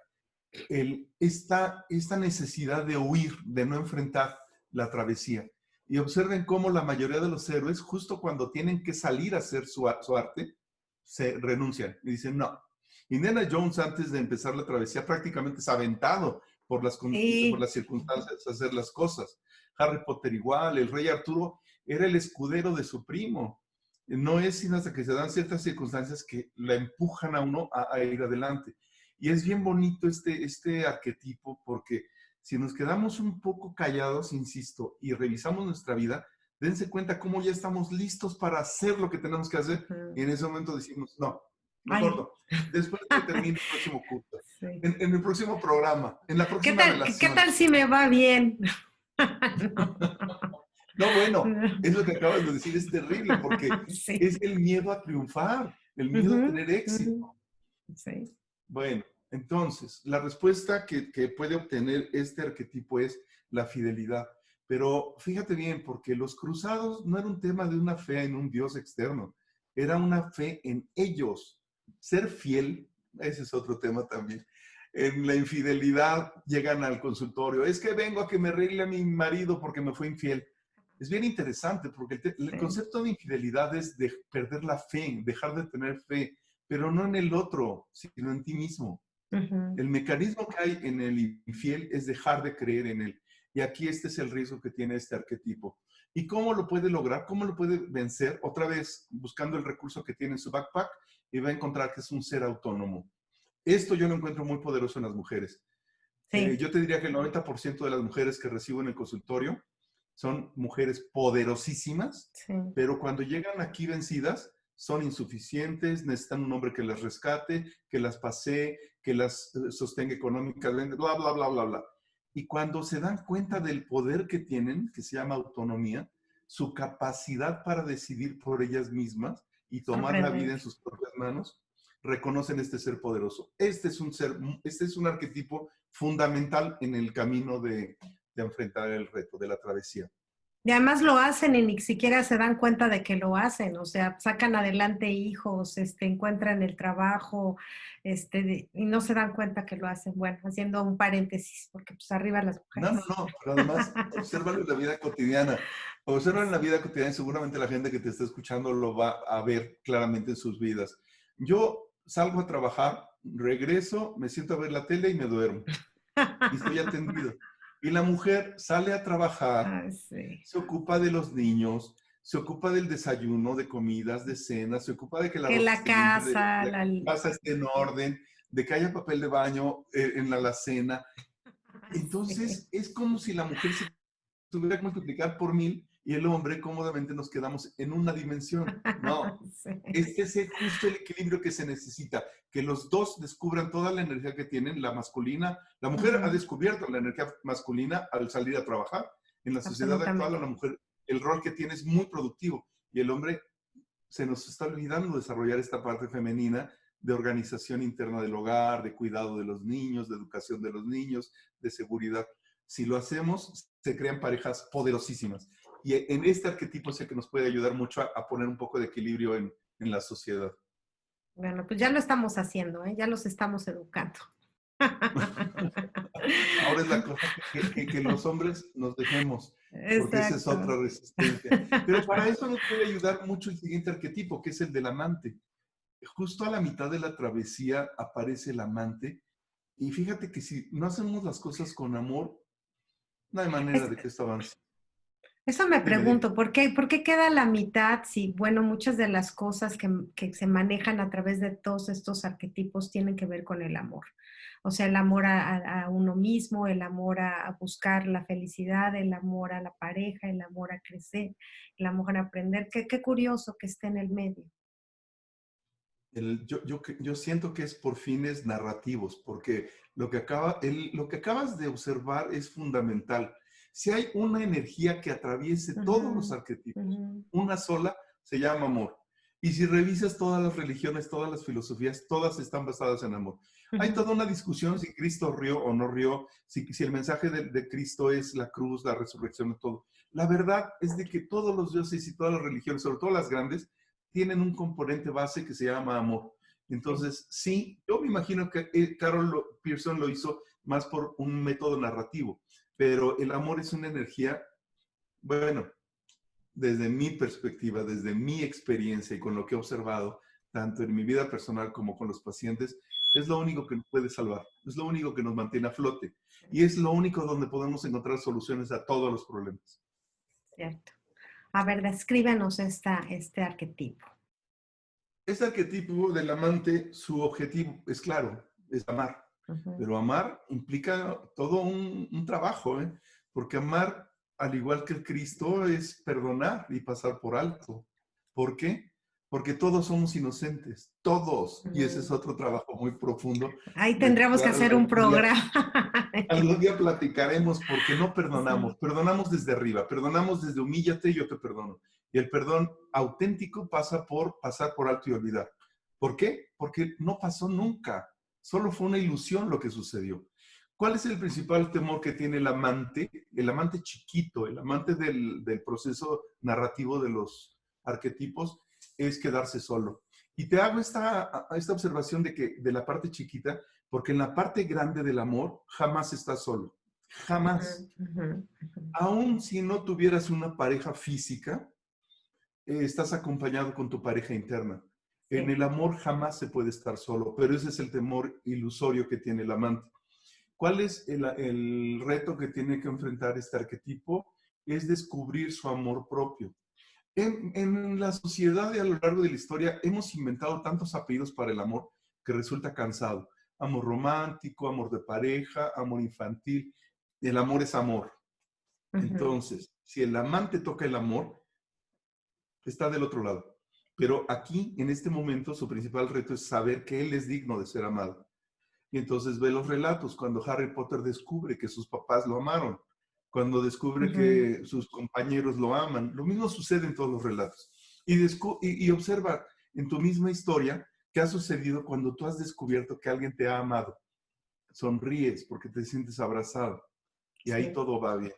Esta necesidad de huir, de no enfrentar la travesía. Y observen cómo la mayoría de los héroes, justo cuando tienen que salir a hacer su arte, se renuncian y dicen no. Indiana Jones, antes de empezar la travesía, prácticamente se ha aventado por Sí. las circunstancias a hacer las cosas. Harry Potter igual, el rey Arturo era el escudero de su primo. No es sino hasta que se dan ciertas circunstancias que la empujan a uno a ir adelante. Y es bien bonito este arquetipo porque si nos quedamos un poco callados, insisto, y revisamos nuestra vida, dense cuenta cómo ya estamos listos para hacer lo que tenemos que hacer. Y en ese momento decimos, no, mejor Ay. no. Después que termine el próximo curso, Sí. en el próximo programa, en la próxima ¿Qué relación. tal si me va bien? No. No, bueno, es lo que acabas de decir, es terrible porque Sí. es el miedo a triunfar, el miedo a Ujú, tener éxito. ujú. Sí. Bueno, entonces, la respuesta que puede obtener este arquetipo es la fidelidad. Pero fíjate bien, porque los cruzados no era un tema de una fe en un Dios externo, era una fe en ellos. Ser fiel, ese es otro tema también. En la infidelidad llegan al consultorio, es que vengo a que me arregle a mi marido porque me fue infiel. Es bien interesante porque el Sí. concepto de infidelidad es de perder la fe, dejar de tener fe, pero no en el otro, sino en ti mismo. Ujú. El mecanismo que hay en el infiel es dejar de creer en él. Y aquí este es el riesgo que tiene este arquetipo. ¿Y cómo lo puede lograr? ¿Cómo lo puede vencer? Otra vez, buscando el recurso que tiene en su backpack y va a encontrar que es un ser autónomo. Esto yo lo encuentro muy poderoso en las mujeres. Sí. Yo te diría que el 90% de las mujeres que recibo en el consultorio son mujeres poderosísimas, Sí. pero cuando llegan aquí vencidas, son insuficientes, necesitan un hombre que las rescate, que las pasee, que las sostenga económicamente, bla, bla, bla, bla, bla. Y cuando se dan cuenta del poder que tienen, que se llama autonomía, su capacidad para decidir por ellas mismas y tomar la vida en Sorprendente. sus propias manos, reconocen este ser poderoso. Este es un arquetipo fundamental en el camino de enfrentar el reto, de la travesía. Y además lo hacen y ni siquiera se dan cuenta de que lo hacen, o sea, sacan adelante hijos, encuentran el trabajo, y no se dan cuenta que lo hacen. Bueno, haciendo un paréntesis, porque pues arriba las mujeres. No, pero además, obsérvalo en la vida cotidiana. Obsérvalo en la vida cotidiana y seguramente la gente que te está escuchando lo va a ver claramente en sus vidas. Yo salgo a trabajar, regreso, me siento a ver la tele y me duermo. Y estoy atendido. Y la mujer sale a trabajar, Ay, sí. se ocupa de los niños, se ocupa del desayuno, de comidas, de cenas, se ocupa de que la Que ropa la esté limpia, de casa, que la casa esté en orden, de que haya papel de baño en la alacena. Entonces, sí. es como si la mujer se tuviera que multiplicar por 1000 y el hombre cómodamente nos quedamos en una dimensión. No, Sí. este es justo el equilibrio que se necesita, que los dos descubran toda la energía que tienen, la masculina. La mujer ha descubierto la energía masculina al salir a trabajar. En la sociedad actual, a la mujer, el rol que tiene es muy productivo y el hombre se nos está olvidando desarrollar esta parte femenina de organización interna del hogar, de cuidado de los niños, de educación de los niños, de seguridad. Si lo hacemos, se crean parejas poderosísimas. Y en este arquetipo sé que nos puede ayudar mucho a poner un poco de equilibrio en la sociedad. Bueno, pues ya lo estamos haciendo, ¿eh? Ya los estamos educando. Ahora es la cosa que los hombres nos dejemos, porque esa es otra Exacto. resistencia. Pero para eso nos puede ayudar mucho el siguiente arquetipo, que es el del amante. Justo a la mitad de la travesía aparece el amante. Y fíjate que si no hacemos las cosas con amor, no hay manera Es- de que esto avance. Eso me Dime, dime. pregunto, ¿por qué queda la mitad si, bueno, muchas de las cosas que se manejan a través de todos estos arquetipos tienen que ver con el amor? O sea, el amor a uno mismo, el amor a buscar la felicidad, el amor a la pareja, el amor a crecer, el amor a aprender. Qué curioso que esté en el medio. Yo siento que es por fines narrativos, porque lo que acabas de observar es fundamental. Si hay una energía que atraviese todos los Ujú, arquetipos, ujú. una sola, se llama amor. Y si revisas todas las religiones, todas las filosofías, todas están basadas en amor. Hay Ujú. toda una discusión si Cristo rió o no rió, si el mensaje de Cristo es la cruz, la resurrección y todo. La verdad es de que todos los dioses y todas las religiones, sobre todo las grandes, tienen un componente base que se llama amor. Sí. Entonces, sí, yo me imagino que Carol Pearson lo hizo más por un método narrativo, pero el amor es una energía, bueno, desde mi perspectiva, desde mi experiencia y con lo que he observado, tanto en mi vida personal como con los pacientes, es lo único que nos puede salvar, es lo único que nos mantiene a flote y es lo único donde podemos encontrar soluciones a todos los problemas. Cierto. A ver, descríbenos este arquetipo. Este arquetipo del amante, su objetivo es claro, es amar. Ujú. Pero amar implica todo un trabajo, ¿eh? Porque amar, al igual que el Cristo, es perdonar y pasar por alto. ¿Por qué? Porque todos somos inocentes, todos. Y ese es Mm. otro trabajo muy profundo Ahí del tendríamos que cual hacer un programa. algún día platicaremos porque no Sí. perdonamos. Perdonamos desde arriba, perdonamos desde humíllate y yo te perdono. Y el perdón auténtico pasa por pasar por alto y olvidar. ¿Por qué? Porque no pasó nunca. Solo fue una ilusión lo que sucedió. ¿Cuál es el principal temor que tiene el amante? El amante chiquito, el amante del proceso narrativo de los arquetipos, es quedarse solo. Y te hago esta observación de la parte chiquita, porque en la parte grande del amor jamás estás solo. Jamás. Ujú, ujú, ujú. Aún si no tuvieras una pareja física, estás acompañado con tu pareja interna. En Sí. el amor jamás se puede estar solo, pero ese es el temor ilusorio que tiene el amante. ¿Cuál es el reto que tiene que enfrentar este arquetipo? Es descubrir su amor propio. En la sociedad y a lo largo de la historia hemos inventado tantos apellidos para el amor que resulta cansado. Amor romántico, amor de pareja, amor infantil. El amor es amor. Ujú. Entonces, si el amante toca el amor, está del otro lado. Pero aquí, en este momento, su principal reto es saber que él es digno de ser amado. Y entonces ve los relatos, cuando Harry Potter descubre que sus papás lo amaron, cuando descubre Ujú. que sus compañeros lo aman. Lo mismo sucede en todos los relatos. Y observa en tu misma historia ¿Qué ha sucedido cuando tú has descubierto que alguien te ha amado? Sonríes porque te sientes abrazado y ahí Sí. todo va bien.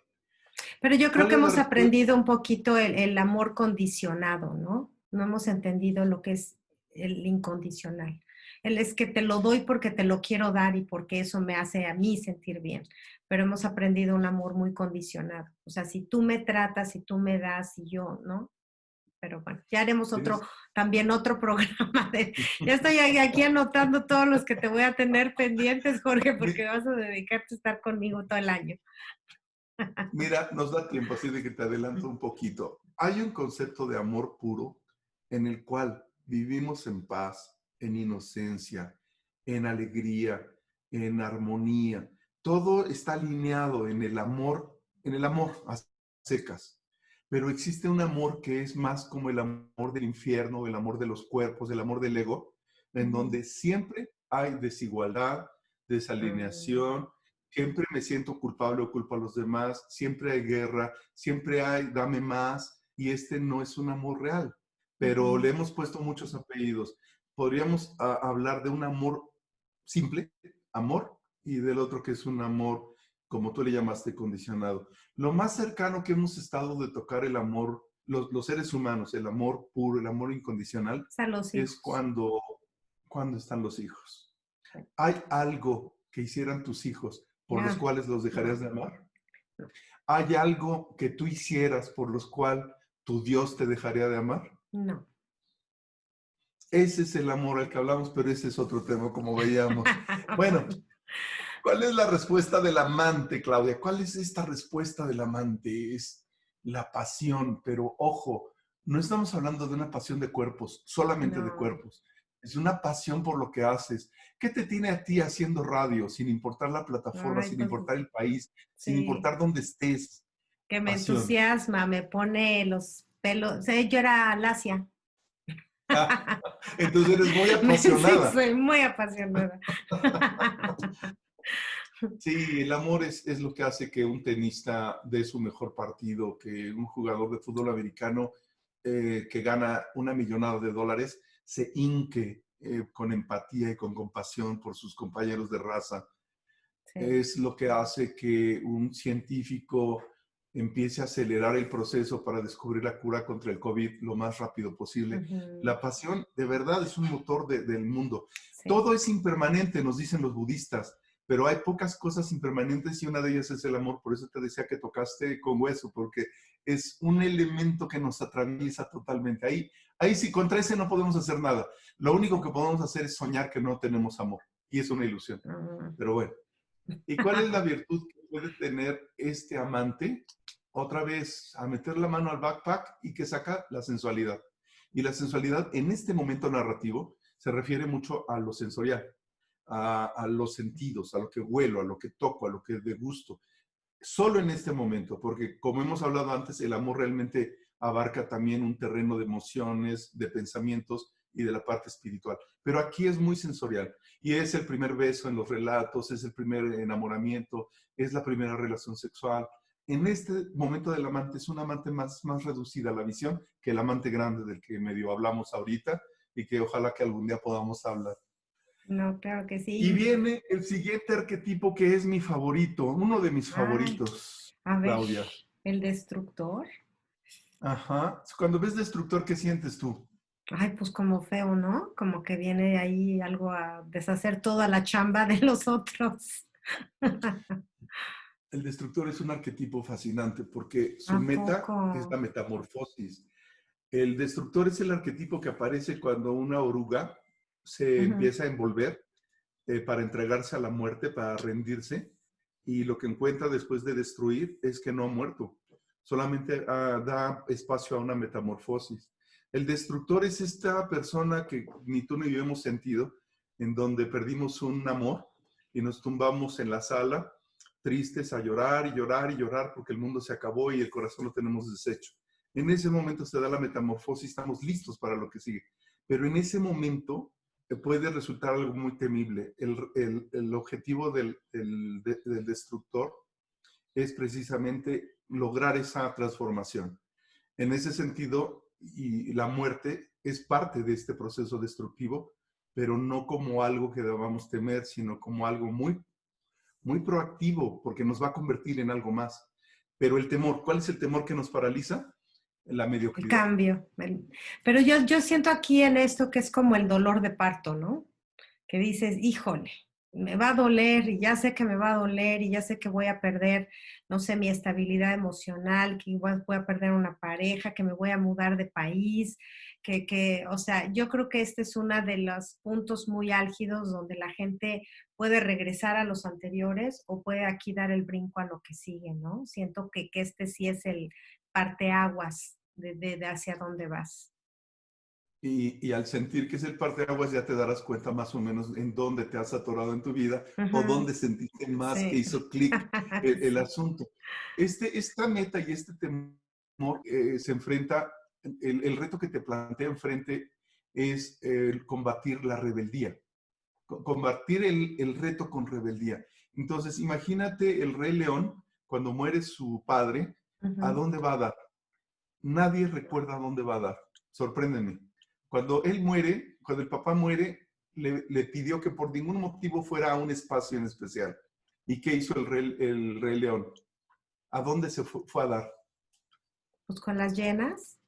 Pero yo creo ¿Cuál que es la hemos respuesta? aprendido un poquito el amor condicionado, ¿no? No hemos entendido lo que es el incondicional. El es que te lo doy porque te lo quiero dar y porque eso me hace a mí sentir bien. Pero hemos aprendido un amor muy condicionado. O sea, si tú me tratas, si tú me das y yo, ¿no? Pero bueno, ya haremos otro, Tienes- también otro programa de, ya estoy aquí anotando todos los que te voy a tener pendientes, Jorge, porque vas a dedicarte a estar conmigo todo el año. Mira, nos da tiempo, así de que te adelanto un poquito. Hay un concepto de amor puro en el cual vivimos en paz, en inocencia, en alegría, en armonía. Todo está alineado en el amor a secas. Pero existe un amor que es más como el amor del infierno, el amor de los cuerpos, el amor del ego, en Ujú. donde siempre hay desigualdad, Mm, desalineación. Siempre me siento culpable o culpo a los demás, siempre hay guerra, siempre hay dame más, y este no es un amor real, pero le ujú. hemos puesto muchos apellidos. Podríamos hablar de un amor simple, amor, y del otro que es un amor, como tú le llamaste, condicionado. Lo más cercano que hemos estado de tocar el amor, los seres humanos, el amor puro, el amor incondicional, A los es hijos. cuando están los hijos. Sí. ¿Hay algo que hicieran tus hijos por los Ah, cuales los dejarías no, de amar? no, ¿Hay algo que tú hicieras por los cuales tu Dios te dejaría de amar? no. Ese es el amor al que hablamos, pero ese es otro tema, como veíamos. Bueno, Bueno, ¿cuál es la respuesta del amante, Claudia? ¿Cuál es esta respuesta del amante? Es la pasión, pero ojo, no estamos hablando de una pasión de cuerpos, solamente de no. cuerpos. Es una pasión por lo que haces. ¿Qué te tiene a ti haciendo radio, sin importar la plataforma, Ay, sin pues importar el país, sin sí, importar dónde estés? que me Pasión. entusiasma, me pone los pelos. Sí, yo era lacia. Entonces eres muy Sí, apasionada. soy muy apasionada. Sí, el amor es lo que hace que un tenista dé su mejor partido, que un jugador de fútbol americano que gana una millonada de dólares se hinque con empatía y con compasión por sus compañeros de raza. Sí. Es lo que hace que un científico empiece a acelerar el proceso para descubrir la cura contra el COVID lo más rápido posible. Ujú. La pasión de verdad es un motor del mundo. Sí. Todo es impermanente, nos dicen los budistas, pero hay pocas cosas impermanentes y una de ellas es el amor. Por eso te decía que tocaste con hueso, porque es un elemento que nos atraviesa totalmente. Ahí sí, contra ese no podemos hacer nada. Lo único que podemos hacer es soñar que no tenemos amor y es una ilusión. Ah. Pero bueno. ¿Y cuál es la virtud que puede tener este amante? Otra vez, a meter la mano al backpack y que saca la sensualidad. Y la sensualidad en este momento narrativo se refiere mucho a lo sensorial, a los sentidos, a lo que huelo, a lo que toco, a lo que degusto. Solo en este momento, porque como hemos hablado antes, el amor realmente abarca también un terreno de emociones, de pensamientos y de la parte espiritual. Pero aquí es muy sensorial y es el primer beso en los relatos, es el primer enamoramiento, es la primera relación sexual. En este momento del amante es un amante más reducida a la visión que el amante grande del que medio hablamos ahorita y que ojalá que algún día podamos hablar. No, claro que Y sí. viene el siguiente arquetipo que es mi favorito, uno de mis Ay, favoritos, a ver, Claudia. el destructor. Ajá. Cuando ves destructor, ¿qué sientes tú? Ay, pues como feo, ¿no? Como que viene ahí algo a deshacer toda la chamba de los otros. El destructor es un arquetipo fascinante porque su ¿A meta poco? es la metamorfosis. El destructor es el arquetipo que aparece cuando una oruga se Ujú. empieza a envolver para entregarse a la muerte, para rendirse, y lo que encuentra después de destruir es que no ha muerto, solamente da espacio a una metamorfosis. El destructor es esta persona que ni tú ni yo hemos sentido, en donde perdimos un amor y nos tumbamos en la sala, tristes a llorar y llorar y llorar porque el mundo se acabó y el corazón lo tenemos deshecho. En ese momento se da la metamorfosis, estamos listos para lo que sigue. Pero en ese momento puede resultar algo muy temible. El objetivo del destructor es precisamente lograr esa transformación. En ese sentido, y la muerte es parte de este proceso destructivo, pero no como algo que debamos temer, sino como algo muy, muy proactivo, porque nos va a convertir en algo más. Pero el temor, ¿cuál es el temor que nos paraliza? La El mediocridad. cambio. Pero yo siento aquí en esto que es como el dolor de parto, ¿no? Que dices, híjole, me va a doler y ya sé que me va a doler y ya sé que voy a perder, no sé, mi estabilidad emocional, que igual voy a perder una pareja, que me voy a mudar de país, o sea, yo creo que este es uno de los puntos muy álgidos donde la gente puede regresar a los anteriores o puede aquí dar el brinco a lo que sigue, ¿no? Siento que este sí es el parteaguas de hacia dónde vas. Y al sentir que es el parteaguas ya te darás cuenta más o menos en dónde te has atorado en tu vida o Ujú, dónde sentiste más que sí. hizo clic el Sí. asunto. Esta meta y este temor se enfrenta, el reto que te plantea enfrente es el combatir la rebeldía, combatir el reto con rebeldía. Entonces, imagínate el Rey León, cuando muere su padre, ¿a Ujú. dónde va a dar? Nadie recuerda a dónde va a dar. Sorpréndeme. Cuando él muere, cuando el papá muere, le pidió que por ningún motivo fuera a un espacio en especial. ¿Y qué hizo el Rey León? ¿A dónde se fue a dar? Pues con las llenas.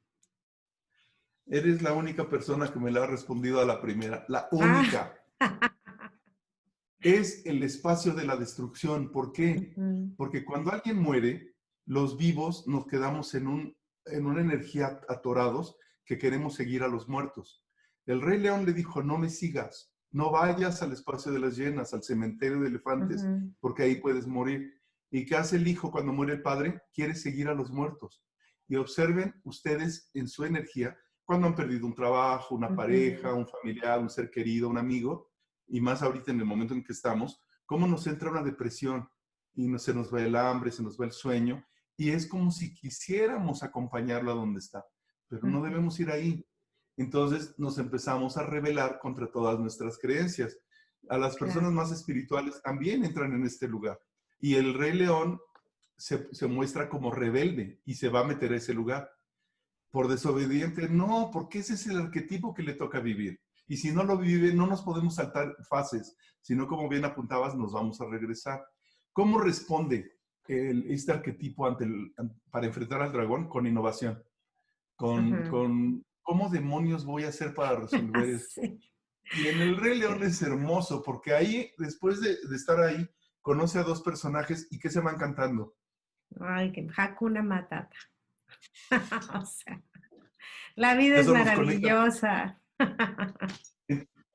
Eres la única persona que me la ha respondido a la primera. La Ah. única. Es el espacio de la destrucción. ¿Por qué? Ujú, Porque cuando alguien muere, los vivos nos quedamos en una energía atorados que queremos seguir a los muertos. El Rey León le dijo, no me sigas, no vayas al espacio de las hienas, al cementerio de elefantes, ujú, porque ahí puedes morir. ¿Y qué hace el hijo cuando muere el padre? Quiere seguir a los muertos. Y observen ustedes en su energía, cuando han perdido un trabajo, una pareja, ujú. un familiar, un ser querido, un amigo, y más ahorita en el momento en que estamos, cómo nos entra una depresión y se nos va el hambre, se nos va el sueño, y es como si quisiéramos acompañarlo a donde está, pero no Ujú. debemos ir ahí. Entonces nos empezamos a rebelar contra todas nuestras creencias. A las personas Claro. más espirituales también entran en este lugar. Y el Rey León se muestra como rebelde y se va a meter a ese lugar. Por desobediente, no, porque ese es el arquetipo que le toca vivir. Y si no lo vive, no nos podemos saltar fases, sino como bien apuntabas, nos vamos a regresar. ¿Cómo responde este arquetipo para enfrentar al dragón? Con innovación, Ujú. cómo demonios voy a hacer para resolver esto. Sí, Y en el Rey León sí. es hermoso, porque ahí, después de estar ahí, conoce a dos personajes y que se van cantando. Ay, que Hakuna Matata. O sea, la vida es Eso nos conecta. maravillosa.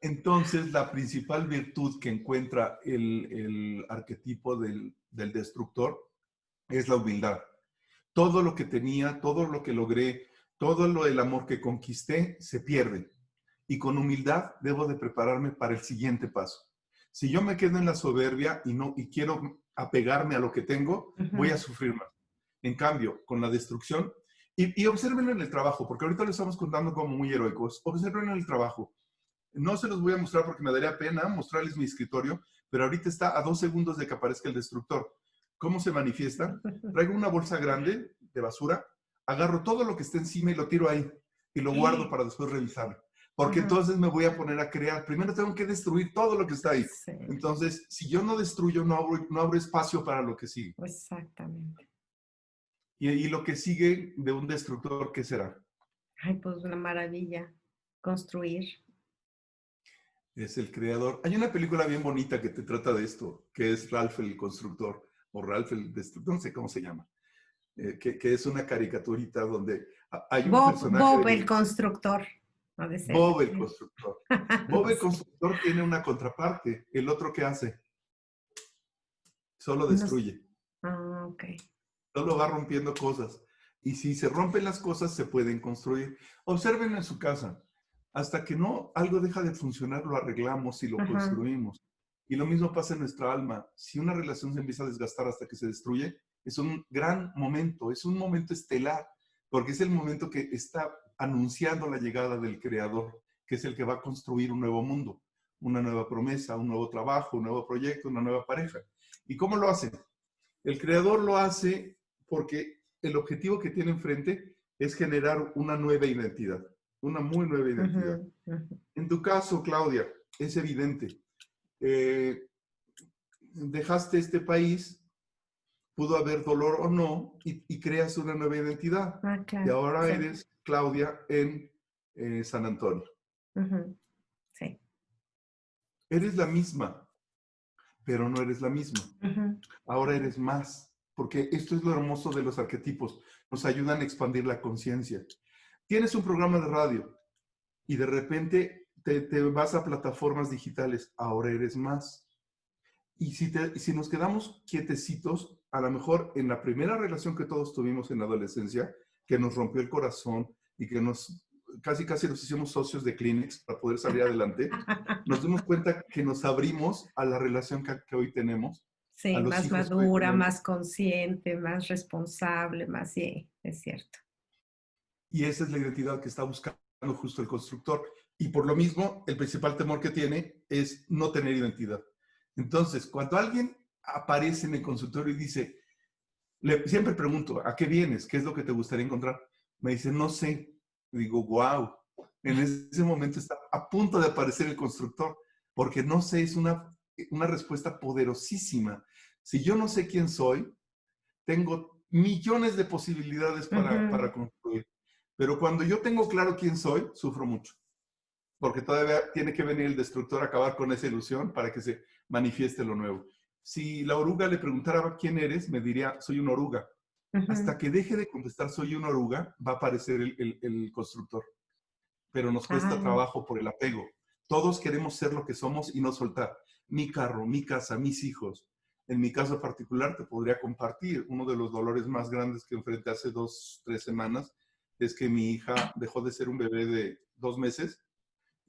Entonces, la principal virtud que encuentra el arquetipo del destructor es la humildad. Todo lo que tenía, todo lo que logré, todo lo del amor que conquisté, se pierde. Y con humildad debo de prepararme para el siguiente paso. Si yo me quedo en la soberbia y quiero apegarme a lo que tengo, voy a Ujú, sufrir más. En cambio, con la destrucción, y observen en el trabajo, porque ahorita lo estamos contando como muy heroicos, observen en el trabajo. No se los voy a mostrar porque me daría pena mostrarles mi escritorio, pero ahorita está a 2 segundos de que aparezca el destructor. ¿Cómo se manifiesta? Traigo una bolsa grande de basura, agarro todo lo que esté encima y lo tiro ahí y lo guardo para después revisarlo. Porque ujú. entonces me voy a poner a crear. Primero tengo que destruir todo lo que está ahí. Sí, Entonces, si yo no destruyo, no abro espacio para lo que sigue. exactamente. Y lo que sigue de un destructor, ¿qué será? Ay, pues una maravilla. Construir. Es el creador. Hay una película bien bonita que te trata de esto, que es Ralph el constructor, o Ralph el destructor, no sé cómo se llama, que es una caricaturita donde hay un personaje Bob el de constructor. Ha de ser. Bob el constructor. Bob el constructor tiene una contraparte. El otro que hace, solo No, destruye, ok. solo va rompiendo cosas. Y si se rompen las cosas, se pueden construir. Observen en su casa. Hasta que no algo deja de funcionar, lo arreglamos y lo Ajá. construimos. Y lo mismo pasa en nuestra alma. Si una relación se empieza a desgastar hasta que se destruye, es un gran momento, es un momento estelar, porque es el momento que está anunciando la llegada del Creador, que es el que va a construir un nuevo mundo, una nueva promesa, un nuevo trabajo, un nuevo proyecto, una nueva pareja. ¿Y cómo lo hace? El Creador lo hace porque el objetivo que tiene enfrente es generar una nueva identidad, una muy nueva identidad. Ujú, ujú. En tu caso, Claudia, es evidente. Dejaste este país, pudo haber dolor o no, y creas una nueva identidad. Y Claro, ahora sí. eres Claudia en San Antonio. Sí. Eres la misma, pero no eres la misma. Ujú. Ahora eres más, porque esto es lo hermoso de los arquetipos. Nos ayudan a expandir la conciencia. Tienes un programa de radio y de repente te vas a plataformas digitales. Ahora eres más. Y si nos quedamos quietecitos, a lo mejor en la primera relación que todos tuvimos en la adolescencia, que nos rompió el corazón y que casi nos hicimos socios de Kleenex para poder salir adelante, nos dimos cuenta que nos abrimos a la relación que hoy tenemos, a Sí, los más hijos que hoy madura, tenemos. más consciente, más responsable, más, sí, es cierto. Y esa es la identidad que está buscando justo el constructor. Y por lo mismo, el principal temor que tiene es no tener identidad. Entonces, cuando alguien aparece en el consultorio y dice, siempre pregunto, ¿a qué vienes? ¿Qué es lo que te gustaría encontrar? Me dice, no sé. Y digo, wow. En ese momento está a punto de aparecer el constructor, porque no sé, es una respuesta poderosísima. Si yo no sé quién soy, tengo millones de posibilidades para construir. Pero cuando yo tengo claro quién soy, sufro mucho. Porque todavía tiene que venir el destructor a acabar con esa ilusión para que se manifieste lo nuevo. Si la oruga le preguntara quién eres, me diría, soy una oruga. Hasta que deje de contestar soy una oruga, va a aparecer el constructor. Pero nos cuesta trabajo por el apego. Todos queremos ser lo que somos y no soltar. Mi carro, mi casa, mis hijos. En mi caso particular te podría compartir. Uno de los dolores más grandes que enfrenté hace 2, 3 semanas es que mi hija dejó de ser un bebé de 2 meses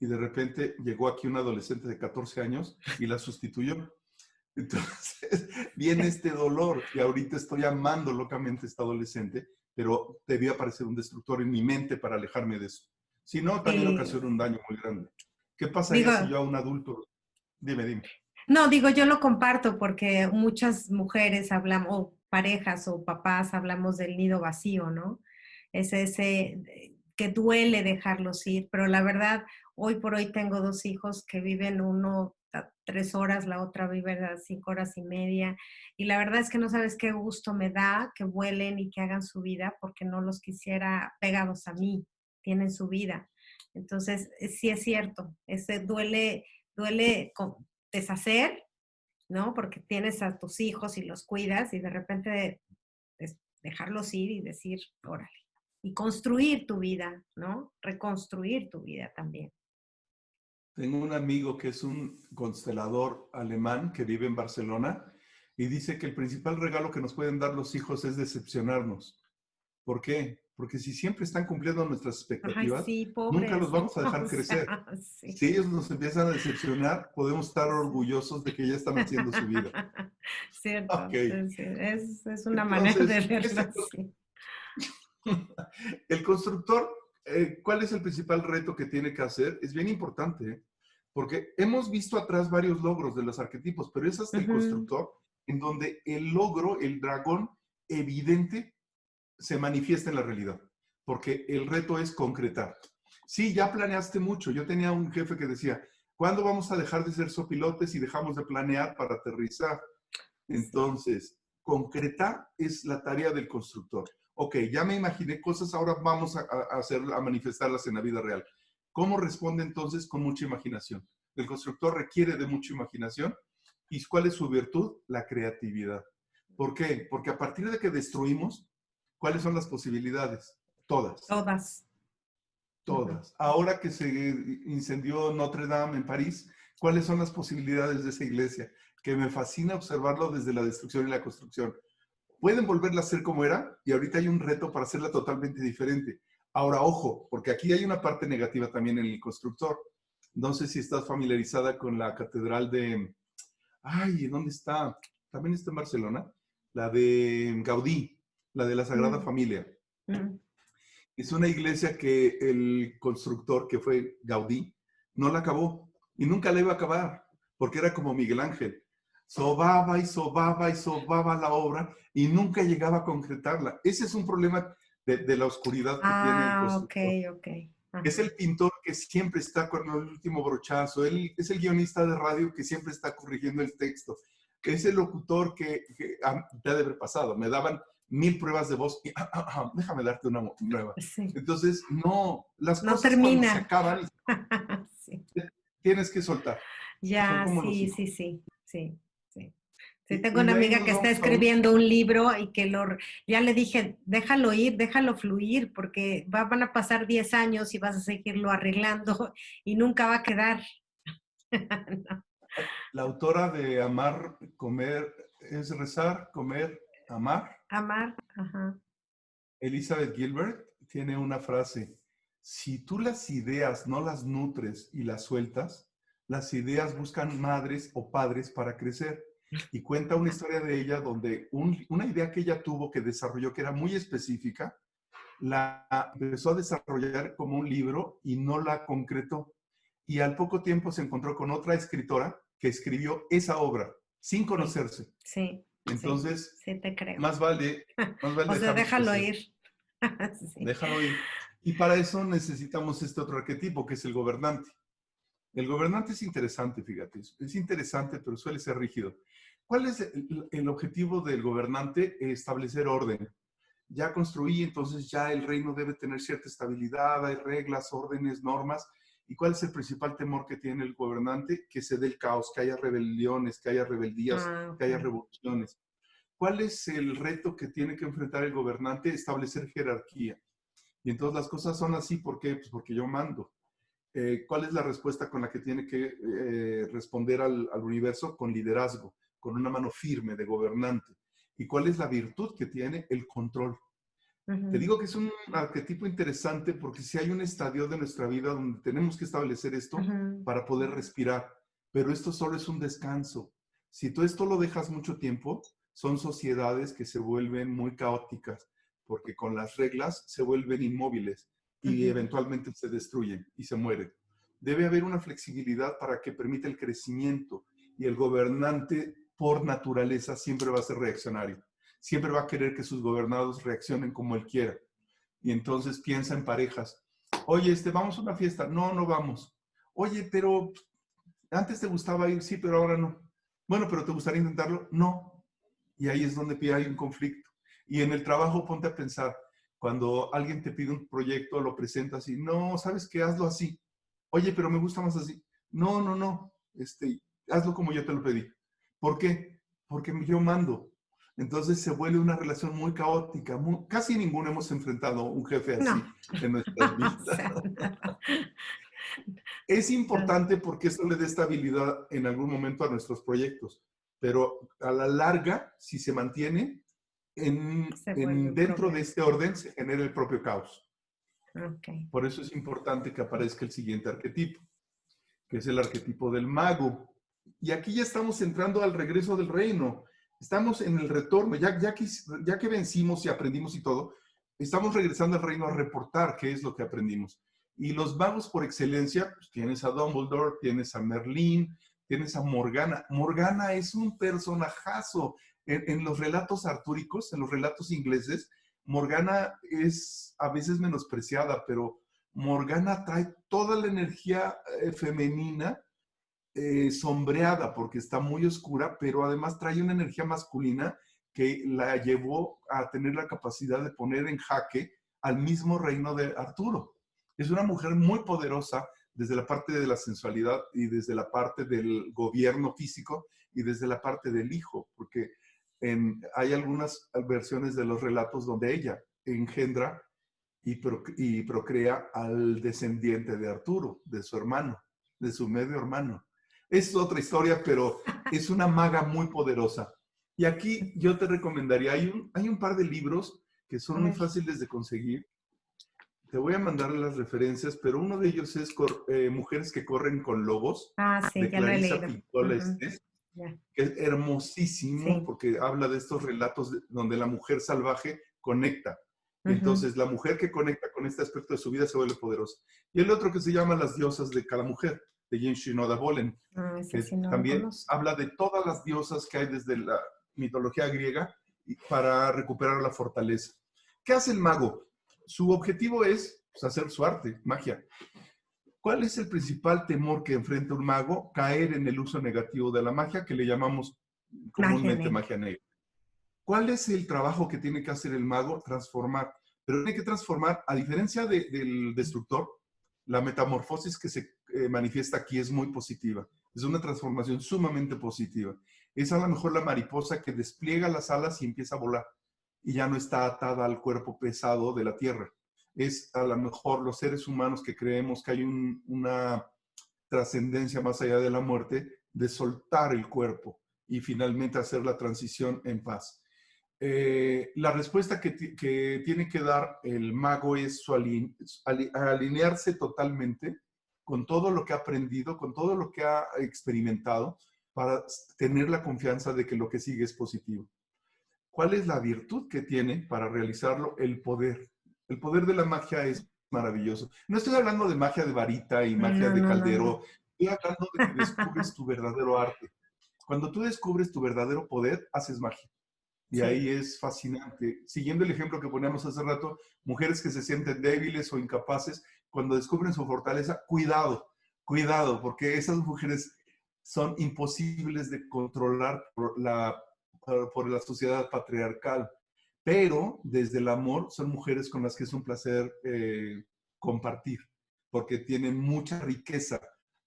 y de repente llegó aquí un adolescente de 14 años y la sustituyó. Entonces, viene este dolor y ahorita estoy amando locamente a esta adolescente, pero debía aparecer un destructor en mi mente para alejarme de eso. Si no, también Y ocasiona un daño muy grande. ¿Qué pasaría digo, si yo a un adulto... Dime. no, digo, yo lo comparto porque muchas mujeres hablamos, o parejas o papás hablamos del nido vacío, ¿no? Es ese que duele dejarlos ir, pero la verdad, hoy por hoy tengo 2 hijos que viven uno a 3 horas, la otra vive a 5 horas y media, y la verdad es que no sabes qué gusto me da que vuelen y que hagan su vida porque no los quisiera pegados a mí, tienen su vida. Entonces, sí es cierto, ese duele deshacer, ¿no? Porque tienes a tus hijos y los cuidas y de repente dejarlos ir y decir, órale. Y construir tu vida, ¿no? Reconstruir tu vida también. Tengo un amigo que es un constelador alemán que vive en Barcelona y dice que el principal regalo que nos pueden dar los hijos es decepcionarnos. ¿Por qué? Porque si siempre están cumpliendo nuestras Ay, expectativas, sí, nunca los pobres, vamos a dejar o crecer. sea, sí. Si ellos nos empiezan a decepcionar, podemos estar orgullosos de que ya están haciendo su vida. Cierto, Ok. es una manera de Entonces, verlo así. el constructor, ¿cuál es el principal reto que tiene que hacer? Es bien importante, ¿eh? Porque hemos visto atrás varios logros de los arquetipos, pero es hasta el Ujú. constructor en donde el logro, el dragón evidente, se manifiesta en la realidad, porque el reto es concretar. Sí, ya planeaste mucho. Yo tenía un jefe que decía, ¿cuándo vamos a dejar de ser sopilotes y dejamos de planear para aterrizar? Sí. Entonces, concretar es la tarea del constructor. Ok, ya me imaginé cosas, ahora vamos a manifestarlas en la vida real. ¿Cómo responde entonces? Con mucha imaginación. El constructor requiere de mucha imaginación. ¿Y cuál es su virtud? La creatividad. ¿Por qué? Porque a partir de que destruimos, ¿cuáles son las posibilidades? Todas, Todas. Ujú. todas. Ahora que se incendió Notre Dame en París, ¿cuáles son las posibilidades de esa iglesia? Que me fascina observarlo desde la destrucción y la construcción. Pueden volverla a ser como era y ahorita hay un reto para hacerla totalmente diferente. Ahora, ojo, porque aquí hay una parte negativa también en el constructor. No sé si estás familiarizada con la catedral de... Ay, ¿dónde está? También está en Barcelona. La de Gaudí, la de la Sagrada Mm, Familia. mm. Es una iglesia que el constructor, que fue Gaudí, no la acabó y nunca la iba a acabar, porque era como Miguel Ángel. Sobaba y sobaba y sobaba la obra y nunca llegaba a concretarla. Ese es un problema de la oscuridad que tiene el Ah, ok, constructor. ok. Es el pintor que siempre está con el último brochazo. Él es el guionista de radio que siempre está corrigiendo el texto. Es el locutor que te ha de haber pasado. Me daban 1000 pruebas de voz y déjame darte una nueva. Sí. Entonces, no, las No cosas cuando se termina. acaban, Sí. tienes que soltar. Son Ya, como los sí, hijos. sí, sí, sí, sí. Sí, Y tengo de una ahí amiga nos que está vamos a escribiendo un libro y que ya le dije, déjalo ir, déjalo fluir, porque van a pasar 10 años y vas a seguirlo arreglando y nunca va a quedar. No. la autora de Amar, Comer, es rezar, comer, amar. Amar, ajá. Elizabeth Gilbert tiene una frase: si tú las ideas no las nutres y las sueltas, las ideas buscan madres o padres para crecer. Y cuenta una historia de ella donde una idea que ella tuvo, que desarrolló, que era muy específica, la empezó a desarrollar como un libro y no la concretó. Y al poco tiempo se encontró con otra escritora que escribió esa obra sin conocerse. Sí, Entonces, sí, te creo. más vale O sea, dejarlo déjalo crecer. ir. Sí. Déjalo ir. Y para eso necesitamos este otro arquetipo, que es el gobernante. El gobernante es interesante, fíjate. Es interesante, pero suele ser rígido. ¿Cuál es el objetivo del gobernante? Establecer orden. Ya construí, entonces ya el reino debe tener cierta estabilidad, hay reglas, órdenes, normas. ¿Y cuál es el principal temor que tiene el gobernante? Que se dé el caos, que haya rebeliones, que haya rebeldías, que haya revoluciones. ¿Cuál es el reto que tiene que enfrentar el gobernante? Establecer jerarquía. Y entonces las cosas son así, ¿por qué? Pues porque yo mando. ¿Cuál es la respuesta con la que tiene que responder al universo? Con liderazgo, con una mano firme de gobernante. ¿Y cuál es la virtud que tiene? El control. Te digo que es un arquetipo interesante porque si hay un estadio de nuestra vida donde tenemos que establecer esto para poder respirar, pero esto solo es un descanso. Si tú esto lo dejas mucho tiempo, son sociedades que se vuelven muy caóticas porque con las reglas se vuelven inmóviles y eventualmente se destruyen y se mueren. Debe haber una flexibilidad para que permita el crecimiento y el gobernante por naturaleza siempre va a ser reaccionario. Siempre va a querer que sus gobernados reaccionen como él quiera. Y entonces piensa en parejas. Oye, vamos a una fiesta. No, no vamos. Oye, pero antes te gustaba ir, sí, pero ahora no. Bueno, pero ¿te gustaría intentarlo? No. Y ahí es donde hay un conflicto. Y en el trabajo ponte a pensar, cuando alguien te pide un proyecto, lo presentas y no, ¿sabes qué? Hazlo así. Oye, pero me gusta más así. No, no, no. Hazlo como yo te lo pedí. ¿Por qué? Porque yo mando. Entonces se vuelve una relación muy caótica. Casi ninguno hemos enfrentado un jefe así en nuestras vidas. O sea, no. Es importante porque eso le da estabilidad en algún momento a nuestros proyectos, pero a la larga, si se mantiene, dentro de este orden se genera el propio caos. Por eso es importante que aparezca el siguiente arquetipo, que es el arquetipo del mago. Y aquí ya estamos entrando al regreso del reino. Estamos en el retorno. Ya que vencimos y aprendimos y todo, estamos regresando al reino a reportar qué es lo que aprendimos. Y los magos por excelencia, pues tienes a Dumbledore, tienes a Merlín, tienes a Morgana. Morgana es un personajazo. En los relatos artúricos, en los relatos ingleses, Morgana es a veces menospreciada, pero Morgana trae toda la energía femenina sombreada porque está muy oscura, pero además trae una energía masculina que la llevó a tener la capacidad de poner en jaque al mismo reino de Arturo. Es una mujer muy poderosa desde la parte de la sensualidad y desde la parte del gobierno físico y desde la parte del hijo, porque hay algunas versiones de los relatos donde ella engendra y procrea al descendiente de Arturo, de su hermano, de su medio hermano. Es otra historia, pero es una maga muy poderosa. Y aquí yo te recomendaría, hay un par de libros que son muy fáciles de conseguir. Te voy a mandar las referencias, pero uno de ellos es Mujeres que corren con lobos, Sí, de ya lo he Clarissa leído. Pinkola Estés, que es hermosísimo porque habla de estos relatos donde la mujer salvaje conecta. Y entonces la mujer que conecta con este aspecto de su vida se vuelve poderosa. Y el otro que se llama Las diosas de cada mujer, de Jane Shinoda Bolen, que Sí no también habla de todas las diosas que hay desde la mitología griega para recuperar la fortaleza. ¿Qué hace el mago? Su objetivo es pues, hacer su arte, magia. ¿Cuál es el principal temor que enfrenta un mago? Caer en el uso negativo de la magia, que le llamamos Magia comúnmente negra. magia negra. ¿Cuál es el trabajo que tiene que hacer el mago? Transformar. Pero tiene que transformar, a diferencia del destructor, la metamorfosis que se manifiesta aquí es muy positiva. Es una transformación sumamente positiva. Es a lo mejor la mariposa que despliega las alas y empieza a volar y ya no está atada al cuerpo pesado de la tierra. Es a lo mejor los seres humanos que creemos que hay una trascendencia más allá de la muerte, de soltar el cuerpo y finalmente hacer la transición en paz. La respuesta que tiene que dar el mago es alinearse totalmente con todo lo que ha aprendido, con todo lo que ha experimentado, para tener la confianza de que lo que sigue es positivo. ¿Cuál es la virtud que tiene para realizarlo? El poder. El poder de la magia es maravilloso. No estoy hablando de magia de varita y magia No, de no, no, no. caldero. Estoy hablando de que descubres tu verdadero arte. Cuando tú descubres tu verdadero poder, haces magia. Y Sí. ahí es fascinante. Siguiendo el ejemplo que poníamos hace rato, mujeres que se sienten débiles o incapaces, cuando descubren su fortaleza, cuidado, cuidado, porque esas mujeres son imposibles de controlar por la sociedad patriarcal. Pero desde el amor son mujeres con las que es un placer compartir, porque tienen mucha riqueza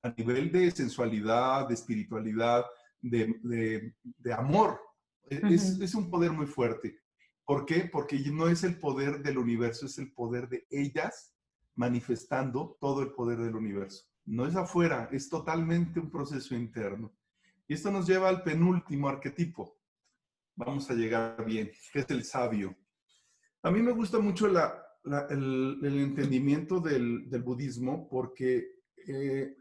a nivel de sensualidad, de espiritualidad, de amor. Es un poder muy fuerte. ¿Por qué? Porque no es el poder del universo, es el poder de ellas manifestando todo el poder del universo. No es afuera, es totalmente un proceso interno. Y esto nos lleva al penúltimo arquetipo. Vamos a llegar bien, que es el sabio. A mí me gusta mucho el entendimiento del budismo porque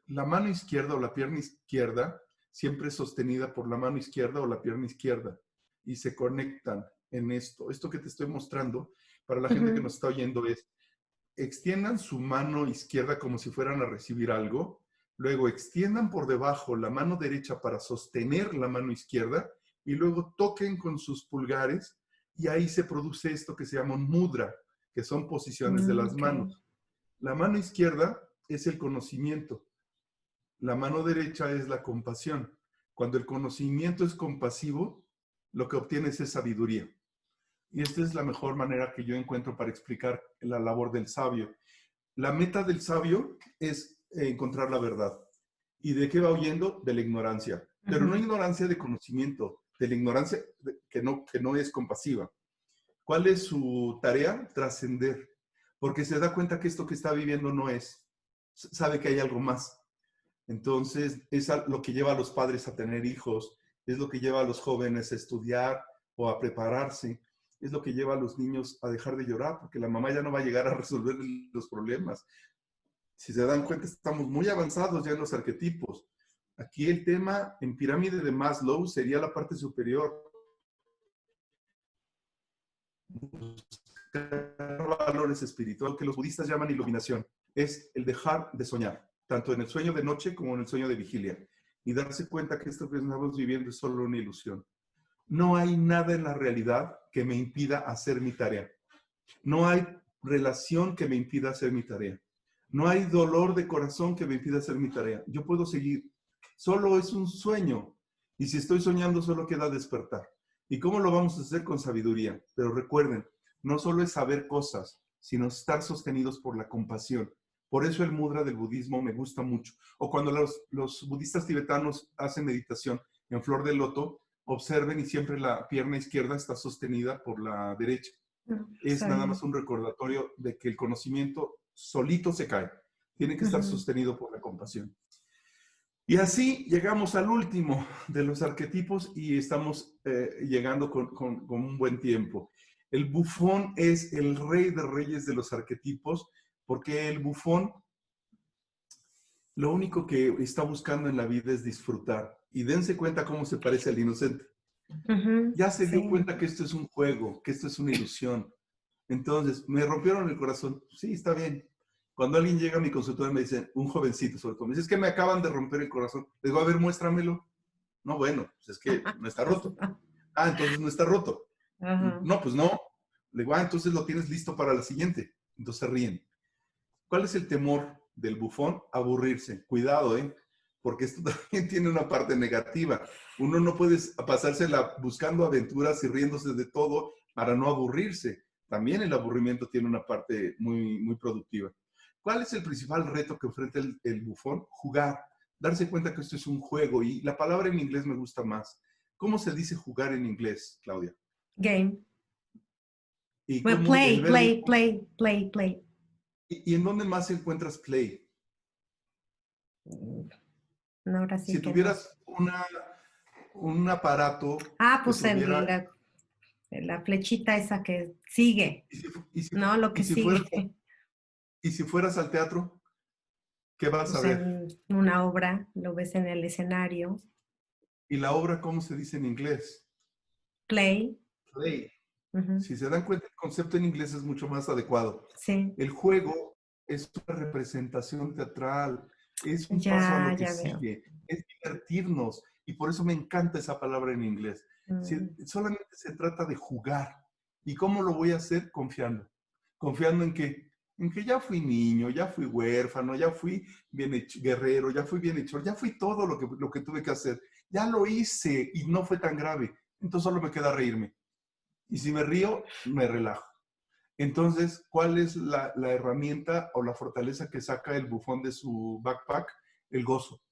la mano izquierda o la pierna izquierda siempre es sostenida por la mano izquierda o la pierna izquierda y se conectan en esto. Esto que te estoy mostrando para la gente que nos está oyendo es: extiendan su mano izquierda como si fueran a recibir algo, luego extiendan por debajo la mano derecha para sostener la mano izquierda y luego toquen con sus pulgares y ahí se produce esto que se llama un mudra, que son posiciones de las Okay. manos. La mano izquierda es el conocimiento, la mano derecha es la compasión. Cuando el conocimiento es compasivo, lo que obtienes es sabiduría. Y esta es la mejor manera que yo encuentro para explicar la labor del sabio. La meta del sabio es encontrar la verdad. ¿Y de qué va huyendo? De la ignorancia. Pero no ignorancia de conocimiento, de la ignorancia que no es compasiva. ¿Cuál es su tarea? Trascender. Porque se da cuenta que esto que está viviendo no es. Sabe que hay algo más. Entonces, es lo que lleva a los padres a tener hijos, es lo que lleva a los jóvenes a estudiar o a prepararse, es lo que lleva a los niños a dejar de llorar, porque la mamá ya no va a llegar a resolver los problemas. Si se dan cuenta, estamos muy avanzados ya en los arquetipos. Aquí el tema en pirámide de Maslow sería la parte superior. Valores espirituales que los budistas llaman iluminación. Es el dejar de soñar, tanto en el sueño de noche como en el sueño de vigilia, y darse cuenta que esto que estamos viviendo es solo una ilusión. No hay nada en la realidad que me impida hacer mi tarea. No hay relación que me impida hacer mi tarea. No hay dolor de corazón que me impida hacer mi tarea. Yo puedo seguir. Solo es un sueño. Y si estoy soñando, solo queda despertar. ¿Y cómo lo vamos a hacer? Con sabiduría. Pero recuerden, no solo es saber cosas, sino estar sostenidos por la compasión. Por eso el mudra del budismo me gusta mucho. O cuando los budistas tibetanos hacen meditación en flor de loto, observen y siempre la pierna izquierda está sostenida por la derecha. Es nada más un recordatorio de que el conocimiento solito se cae. Tiene que estar sostenido por la compasión. Y así llegamos al último de los arquetipos y estamos llegando con un buen tiempo. El bufón es el rey de reyes de los arquetipos, porque el bufón lo único que está buscando en la vida es disfrutar. Y dense cuenta cómo se parece al inocente. Ya se dio cuenta que esto es un juego, que esto es una ilusión. Entonces, ¿me rompieron el corazón? Sí, está bien. Cuando alguien llega a mi consultorio y me dice, un jovencito sobre todo, me dice, es que me acaban de romper el corazón. Le digo, a ver, muéstramelo. No, bueno, pues es que no está roto. Ah, entonces no está roto. No, pues no. Le digo, entonces lo tienes listo para la siguiente. Entonces se ríen. ¿Cuál es el temor del bufón? Aburrirse. Cuidado, ¿eh? Porque esto también tiene una parte negativa. Uno no puede pasársela buscando aventuras y riéndose de todo para no aburrirse. También el aburrimiento tiene una parte muy, muy productiva. ¿Cuál es el principal reto que enfrenta el bufón? Jugar. Darse cuenta que esto es un juego. Y la palabra en inglés me gusta más. ¿Cómo se dice jugar en inglés, Claudia? Game. ¿Y Well, cómo el play, verbo? play, play, play, play. ¿Y en dónde más encuentras play? No, ahora sí Si que no. tuvieras un aparato Ah, que pues tuviera, la flechita esa que sigue, y si, y si- ¿no? Lo y que si fueras, sigue. y si fueras al teatro, ¿qué vas a Pues ver? en una obra, lo ves en el escenario. ¿Y la obra cómo se dice en inglés? Play. Play. Ujú. Si se dan cuenta, el concepto en inglés es mucho más adecuado. Sí, El juego es una representación teatral, es un paso a lo que ya veo. sigue, es divertirnos. Y por eso me encanta esa palabra en inglés. Mm. Solamente se trata de jugar. ¿Y cómo lo voy a hacer? Confiando. Confiando en que ya fui niño, ya fui huérfano, ya fui guerrero, ya fui bienhechor, ya fui todo lo que tuve que hacer. Ya lo hice y no fue tan grave. Entonces solo me queda reírme. Y si me río, me relajo. Entonces, ¿cuál es la herramienta o la fortaleza que saca el bufón de su backpack? El gozo.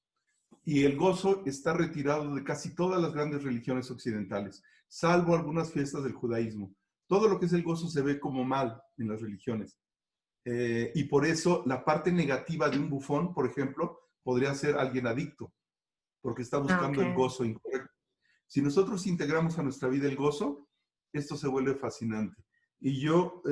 Y el gozo está retirado de casi todas las grandes religiones occidentales, salvo algunas fiestas del judaísmo. Todo lo que es el gozo se ve como mal en las religiones. Y por eso la parte negativa de un bufón, por ejemplo, podría ser alguien adicto, porque está Ah, buscando el ok. gozo incorrecto. Si nosotros integramos a nuestra vida el gozo, esto se vuelve fascinante. Y yo,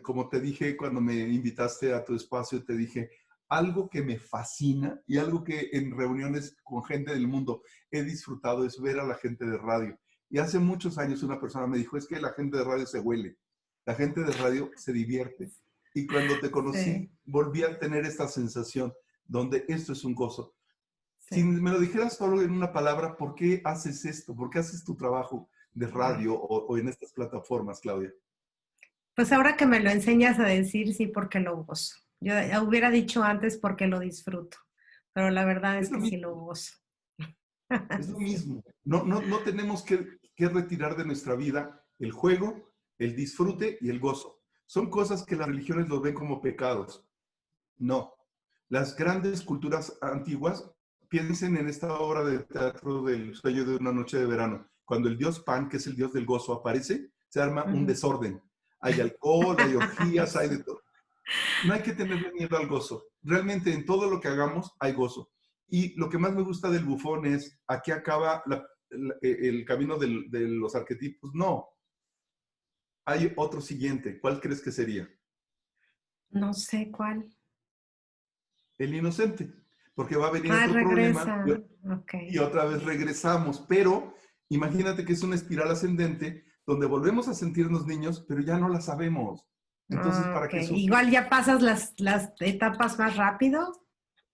como te dije cuando me invitaste a tu espacio, te dije, algo que me fascina y algo que en reuniones con gente del mundo he disfrutado es ver a la gente de radio. Y hace muchos años una persona me dijo, es que la gente de radio se huele, la gente de radio se divierte. Y cuando te Sí, conocí, volví a tener esta sensación donde esto es un gozo. Si sí. me lo dijeras solo en una palabra, ¿por qué haces esto? ¿Por qué haces tu trabajo de radio o en estas plataformas, Claudia? Pues ahora que me lo enseñas a decir, sí, porque lo gozo. Yo hubiera dicho antes porque lo disfruto, pero la verdad es Es lo que sí lo mismo, gozo. es lo Sí. mismo. No tenemos que retirar de nuestra vida el juego, el disfrute y el gozo. Son cosas que las religiones lo ven como pecados. No. Las grandes culturas antiguas, piensen en esta obra de teatro del sueño de una noche de verano. Cuando el dios Pan, que es el dios del gozo, aparece, se arma un Ujú. desorden. Hay alcohol, hay orgías, hay de todo. No hay que tenerle miedo al gozo. Realmente en todo lo que hagamos hay gozo. Y lo que más me gusta del bufón es, aquí acaba el camino de los arquetipos. No, hay otro siguiente. ¿Cuál crees que sería? No sé cuál. El inocente. Porque va a venir Ah, otro problema regresa. Ok. y otra vez regresamos. Pero imagínate que es una espiral ascendente donde volvemos a sentirnos niños, pero ya no la sabemos. Entonces, Ah, ¿para ok. qué sufrir? Igual ya pasas las etapas más rápido.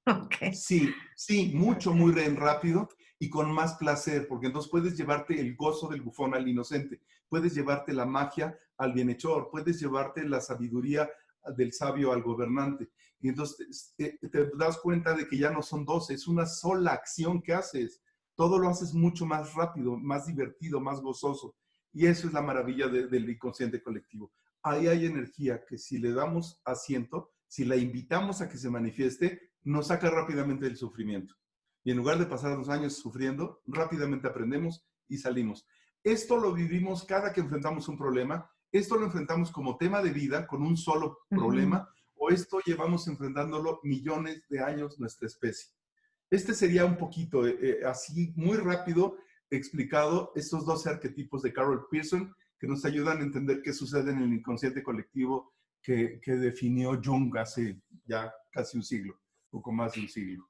Ok. Sí, sí, mucho, Ok. muy rápido y con más placer, porque entonces puedes llevarte el gozo del bufón al inocente, puedes llevarte la magia al bienhechor, puedes llevarte la sabiduría del sabio al gobernante. Y entonces te das cuenta de que ya no son dos, es una sola acción que haces. Todo lo haces mucho más rápido, más divertido, más gozoso. Y eso es la maravilla del inconsciente colectivo. Ahí hay energía que si le damos asiento, si la invitamos a que se manifieste, nos saca rápidamente del sufrimiento. Y en lugar de pasar los años sufriendo, rápidamente aprendemos y salimos. Esto lo vivimos cada que enfrentamos un problema. Esto lo enfrentamos como tema de vida, con un solo Ujú. problema, o esto llevamos enfrentándolo millones de años nuestra especie. Este sería un poquito, así muy rápido, explicado estos 12 arquetipos de Carol Pearson que nos ayudan a entender qué sucede en el inconsciente colectivo que definió Jung hace ya casi un siglo, poco más de un siglo.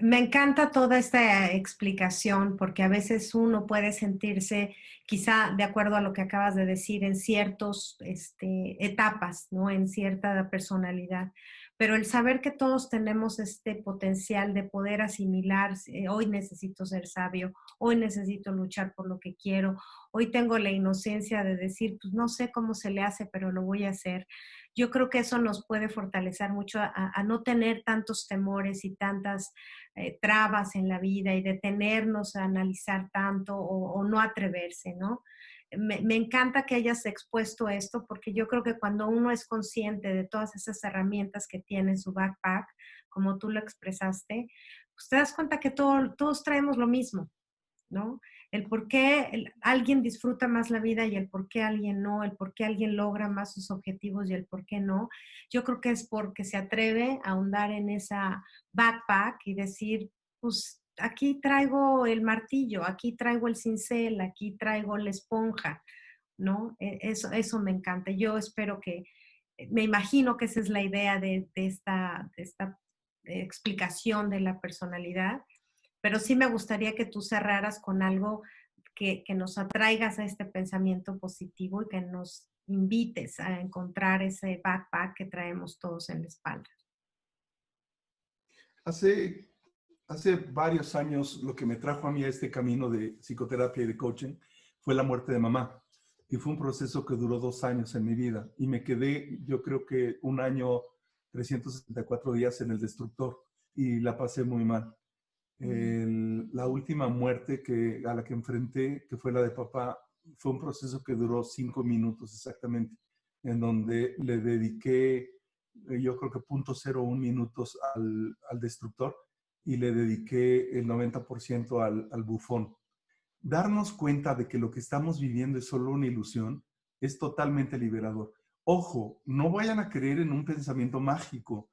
Me encanta toda esta explicación porque a veces uno puede sentirse, quizá de acuerdo a lo que acabas de decir, en ciertas etapas, ¿no? En cierta personalidad. pero el saber que todos tenemos este potencial de poder asimilar, hoy necesito ser sabio, hoy necesito luchar por lo que quiero, hoy tengo la inocencia de decir, pues no sé cómo se le hace, pero lo voy a hacer. Yo creo que eso nos puede fortalecer mucho a no tener tantos temores y tantas trabas en la vida y detenernos a analizar tanto o no atreverse, ¿no? Me encanta que hayas expuesto esto porque yo creo que cuando uno es consciente de todas esas herramientas que tiene en su backpack, como tú lo expresaste, pues te das cuenta que todos traemos lo mismo, ¿no? El por qué alguien disfruta más la vida y el por qué alguien no, el por qué alguien logra más sus objetivos y el por qué no. Yo creo que es porque se atreve a ahondar en esa backpack y decir, pues aquí traigo el martillo, aquí traigo el cincel, aquí traigo la esponja, ¿no? Eso me encanta. Yo espero que, me imagino que esa es la idea de esta explicación de la personalidad, pero sí me gustaría que tú cerraras con algo que nos atraigas a este pensamiento positivo y que nos invites a encontrar ese backpack que traemos todos en la espalda. Hace, hace varios años lo que me trajo a mí a este camino de psicoterapia y de coaching fue la muerte de mamá. Y fue un proceso que duró 2 años en mi vida. Y me quedé, yo creo que un año, 364 días en el destructor. Y la pasé muy mal. La última muerte a la que enfrenté, que fue la de papá, fue un proceso que duró 5 minutos exactamente, en donde le dediqué, yo creo que 0.01 minutos al destructor y le dediqué el 90% al bufón. Darnos cuenta de que lo que estamos viviendo es solo una ilusión es totalmente liberador. Ojo, no vayan a creer en un pensamiento mágico.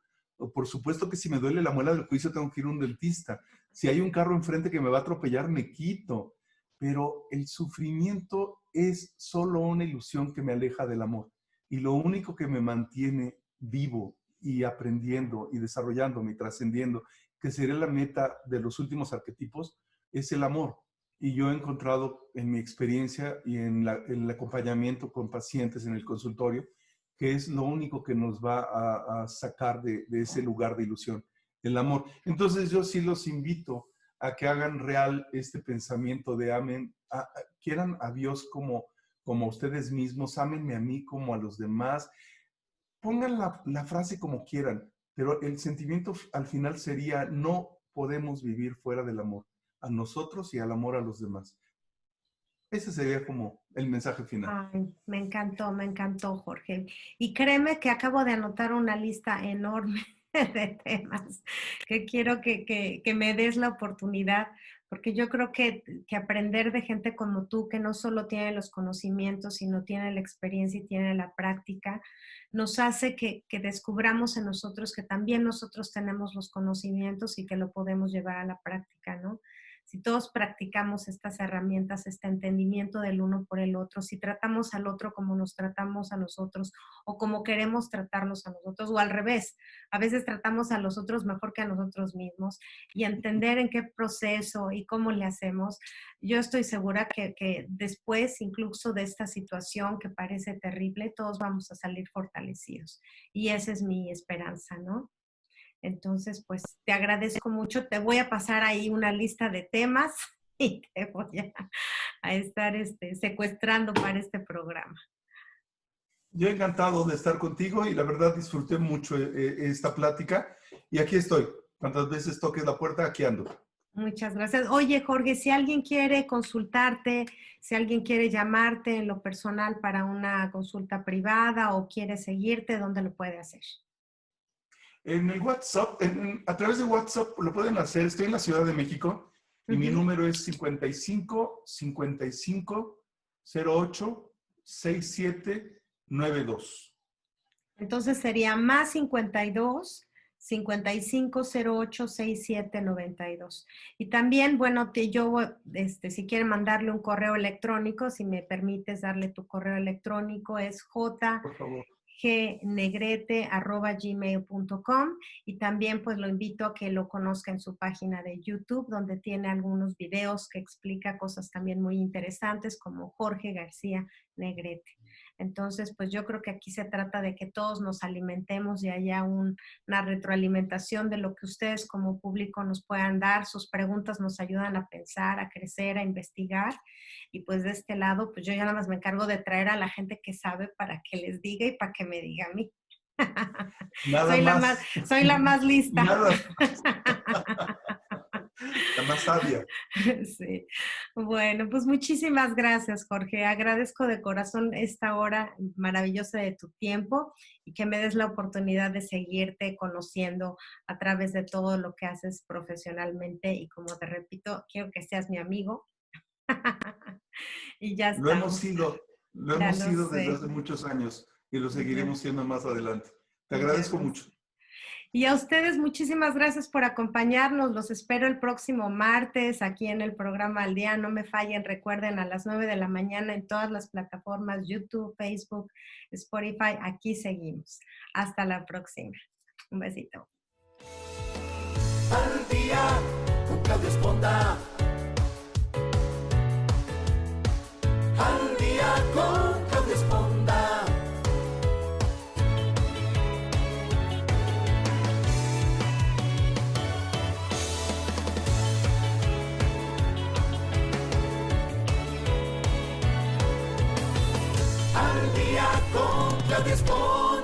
Por supuesto que si me duele la muela del juicio tengo que ir a un dentista. Si hay un carro enfrente que me va a atropellar, me quito. Pero el sufrimiento es solo una ilusión que me aleja del amor. Y lo único que me mantiene vivo y aprendiendo y desarrollándome y trascendiendo, que sería la meta de los últimos arquetipos, es el amor. Y yo he encontrado en mi experiencia y en el acompañamiento con pacientes en el consultorio, que es lo único que nos va a sacar de ese lugar de ilusión, el amor. Entonces yo sí los invito a que hagan real este pensamiento de amen, quieran a Dios como ustedes mismos, ámenme a mí como a los demás. Pongan la frase como quieran, pero el sentimiento al final sería, no podemos vivir fuera del amor a nosotros y al amor a los demás. Ese sería como el mensaje final. Ay, me encantó, Jorge. Y créeme que acabo de anotar una lista enorme de temas que quiero que me des la oportunidad, porque yo creo que aprender de gente como tú, que no solo tiene los conocimientos, sino tiene la experiencia y tiene la práctica, nos hace que descubramos en nosotros que también nosotros tenemos los conocimientos y que lo podemos llevar a la práctica, ¿no? Si todos practicamos estas herramientas, este entendimiento del uno por el otro, si tratamos al otro como nos tratamos a nosotros o como queremos tratarlos a nosotros, o al revés, a veces tratamos a los otros mejor que a nosotros mismos, y entender en qué proceso y cómo le hacemos, yo estoy segura que después incluso de esta situación que parece terrible, todos vamos a salir fortalecidos. Y esa es mi esperanza, ¿no? Entonces, pues te agradezco mucho. Te voy a pasar ahí una lista de temas y te voy a estar secuestrando para este programa. Yo encantado de estar contigo y la verdad disfruté mucho esta plática y aquí estoy. Cuantas veces toques la puerta, aquí ando. Muchas gracias. Oye, Jorge, si alguien quiere consultarte, si alguien quiere llamarte en lo personal para una consulta privada o quiere seguirte, ¿dónde lo puede hacer? En el WhatsApp, a través de WhatsApp lo pueden hacer. Estoy en la Ciudad de México y mi número es 55 55 08 67 92. Entonces sería más 52 5508 6792. Y también, bueno, si quieren mandarle un correo electrónico, si me permites darle tu correo electrónico, es Por favor. jgnegrete@gmail.com, y también pues lo invito a que lo conozca en su página de YouTube, donde tiene algunos videos que explica cosas también muy interesantes como Jorge García Negrete. Entonces, pues yo creo que aquí se trata de que todos nos alimentemos y haya una retroalimentación de lo que ustedes como público nos puedan dar. Sus preguntas nos ayudan a pensar, a crecer, a investigar. Y pues de este lado, pues yo ya nada más me encargo de traer a la gente que sabe para que les diga y para que me diga a mí. Nada más. Soy la más lista. Nada más. La más sabia. Sí. Bueno, pues muchísimas gracias, Jorge. Agradezco de corazón esta hora maravillosa de tu tiempo y que me des la oportunidad de seguirte conociendo a través de todo lo que haces profesionalmente. Y como te repito, quiero que seas mi amigo. Y ya Lo hemos estamos. sido, lo Ya hemos lo sido sé. desde hace muchos años y lo seguiremos siendo más adelante. Te Ya agradezco lo mucho. sé. Y a ustedes muchísimas gracias por acompañarnos. Los espero el próximo martes aquí en el programa Al Día. No me fallen, recuerden, a las 9 de la mañana en todas las plataformas, YouTube, Facebook, Spotify. Aquí seguimos. Hasta la próxima. Un besito. Al día con Claudia Esponda. Al día con Claudia Esponda. Al día con Claudia Esponda.